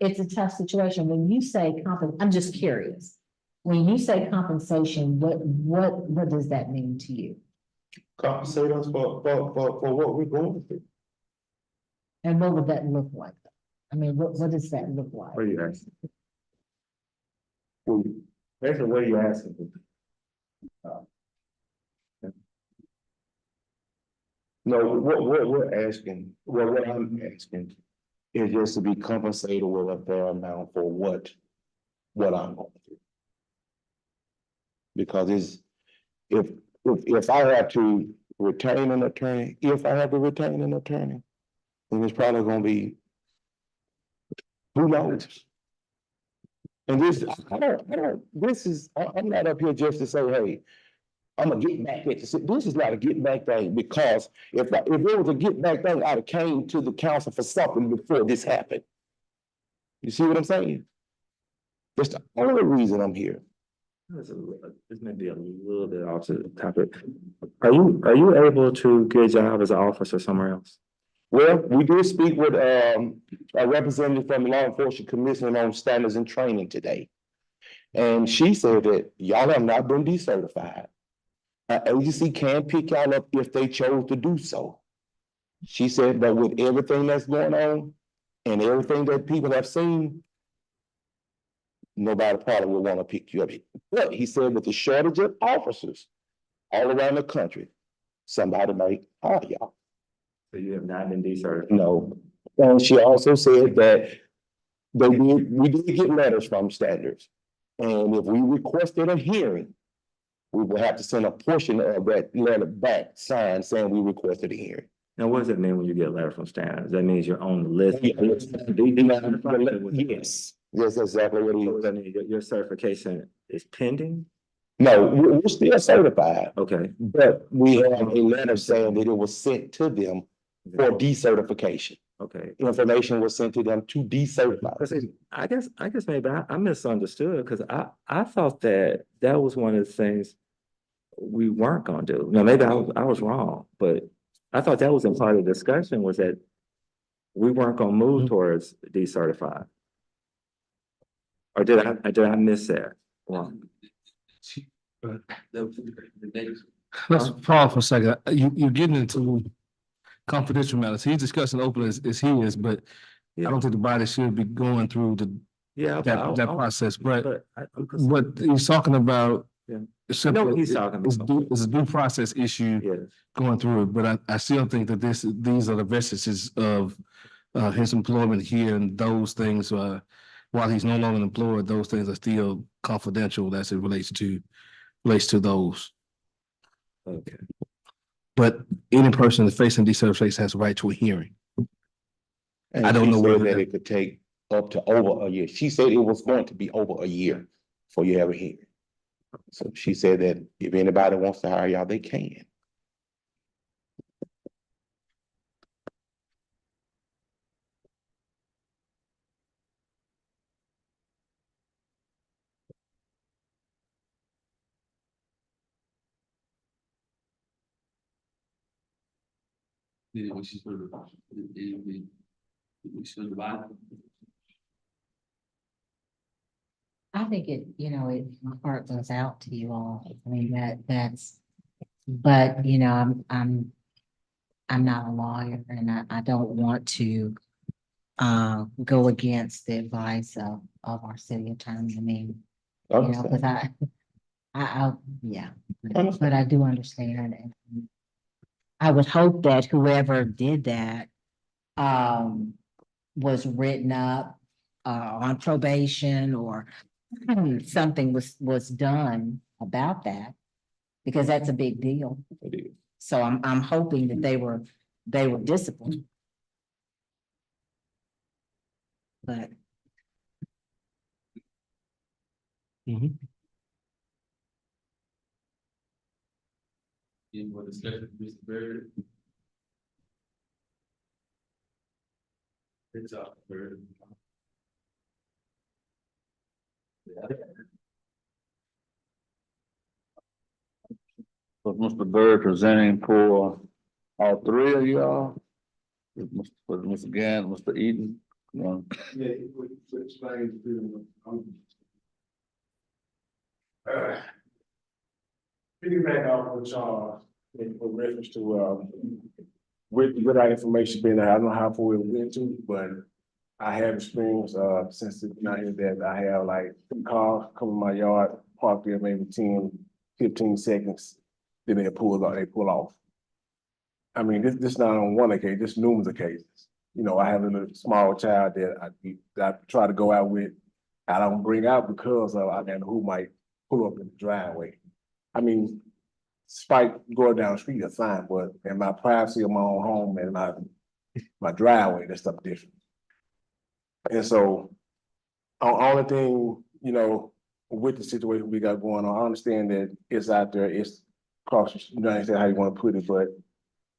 It's a tough situation. When you say I'm just curious. When you say compensation, what does that mean to you? Compensate us for what we're going through. And what would that look like? I mean, what does that look like? What are you asking? Basically, what are you asking? No, what we're asking, what I'm asking is just to be compensated with a fair amount for what I'm going through. Because if I have to retain an attorney, then it's probably gonna be, who knows? And I'm not up here just to say, hey, I'm gonna get back at this. This is not a get back thing, because if it was a get back thing, I'd have came to the council for something before this happened. You see what I'm saying? That's the only reason I'm here. This may be a little bit off the topic. Are you able to get a job as an officer somewhere else? Well, we did speak with a representative from the Law Enforcement Commission on standards and training today. And she said that y'all have not been decertified. An agency can pick y'all up if they chose to do so. She said that with everything that's going on and everything that people have seen, nobody probably will want to pick you up. But he said with the shortage of officers all around the country, somebody might hire y'all. So you have not been decertified? No. And she also said that we did get letters from standards. And if we requested a hearing, we will have to send a portion of that letter back signed saying we requested a hearing. Now, what does it mean when you get a letter from standards? That means you're on the list? Yes, that's exactly what it is. That means your certification is pending? No, we're still certified. Okay. But we have a letter saying that it was sent to them for decertification. Okay. Information was sent to them to decertify. I guess maybe I misunderstood, because I thought that was one of the things we weren't gonna do. Now, maybe I was wrong, but I thought that was in part of the discussion, was that we weren't gonna move towards decertified. Or did I miss that? Wrong. Let's pause for a second. You're getting into confidential matters. He's discussing open as he is, but I don't think the body should be going through that process. But what he's talking about, it's I know what he's talking about. It's a due process issue going through it. But I still think that these are the vestiges of his employment here, and those things, while he's no longer employed, those things are still confidential as it relates to those. Okay. But any person that's facing decertification has a right to a hearing. And I don't know whether that it could take up to over a year. She said it was going to be over a year before you have a hearing. So she said that if anybody wants to hire y'all, they can. I think my heart goes out to you all. I mean, but I'm not a lawyer, and I don't want to go against the advice of our city attorney. I mean, You know, because yeah, but I do understand. And I would hope that whoever did that, was written up, on probation or something was done about that. Because that's a big deal. So I'm hoping that they were disciplined. But Any more discussion, Mr. Bird? Good job, Bird. Was Mr. Bird presenting for all three of y'all? Was Mr. Gann, Mr. Eden? Yeah, it would explain to, piggyback off what y'all, in reference to, with our information being there, I don't know how far we went to, but I have experienced, since it's not here that I have like cars come in my yard, park there maybe 10, 15 seconds, then they pull off. I mean, this not on one occasion, this numerous occasions. You know, I have a little small child that I try to go out with. I don't bring out because of, I don't know who might pull up in the driveway. I mean, despite going down the street, that's fine, but in my privacy of my own home and my driveway, that's something different. And so, only thing, you know, with the situation we got going on, I understand that it's out there, it's cautious, you know, I understand how you want to put it,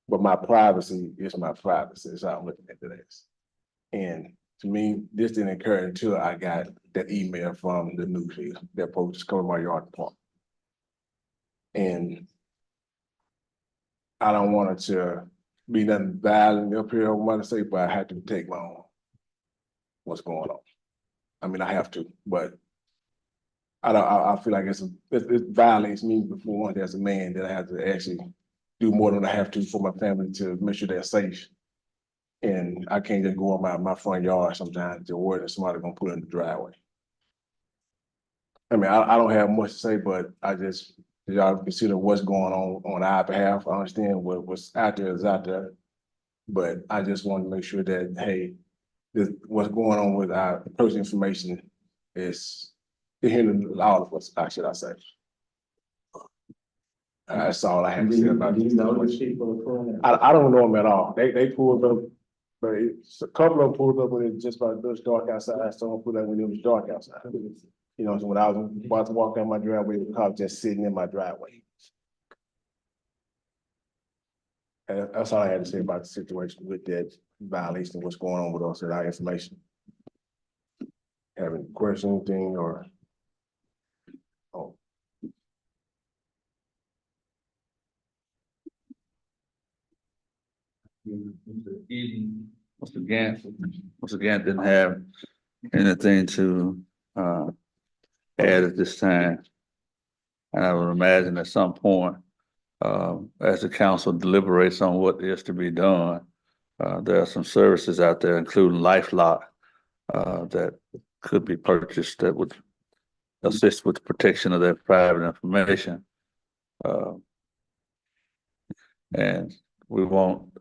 but my privacy is my privacy, is how I'm looking at this. And to me, this didn't occur until I got that email from the news here, that folks just come in my yard to park. And I don't want it to be nothing violent up here, I want to say, but I have to take my own what's going on. I mean, I have to, but I feel like it violates me before one as a man that I have to actually do more than I have to for my family to make sure they're safe. And I can't just go on my front yard sometimes to worry that somebody gonna put it in the driveway. I mean, I don't have much to say, but I just, y'all consider what's going on our behalf. I understand what's out there is out there. But I just want to make sure that, hey, what's going on with our personal information is hindering all of us, should I say. That's all I have to say about this. I don't know them at all. They pulled up, but a couple of them pulled up when it just about dark outside. Someone pulled up when it was dark outside. You know, so when I was about to walk down my driveway, the car was just sitting in my driveway. And that's all I had to say about the situation with that violation, what's going on with us and our information. Have any question, anything, or? Oh. Mr. Eden, Mr. Gant didn't have anything to add at this time. And I would imagine at some point, as the council deliberates on what is to be done, there are some services out there, including LifeLock, that could be purchased that would assist with the protection of their private information. And we won't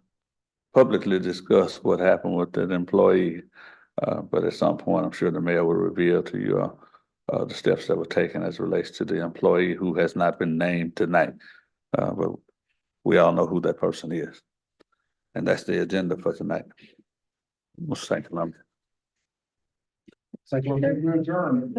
publicly discuss what happened with that employee, but at some point, I'm sure the mayor will reveal to you the steps that were taken as it relates to the employee who has not been named tonight. But we all know who that person is. And that's the agenda for tonight. Thank you. Second, adjourned.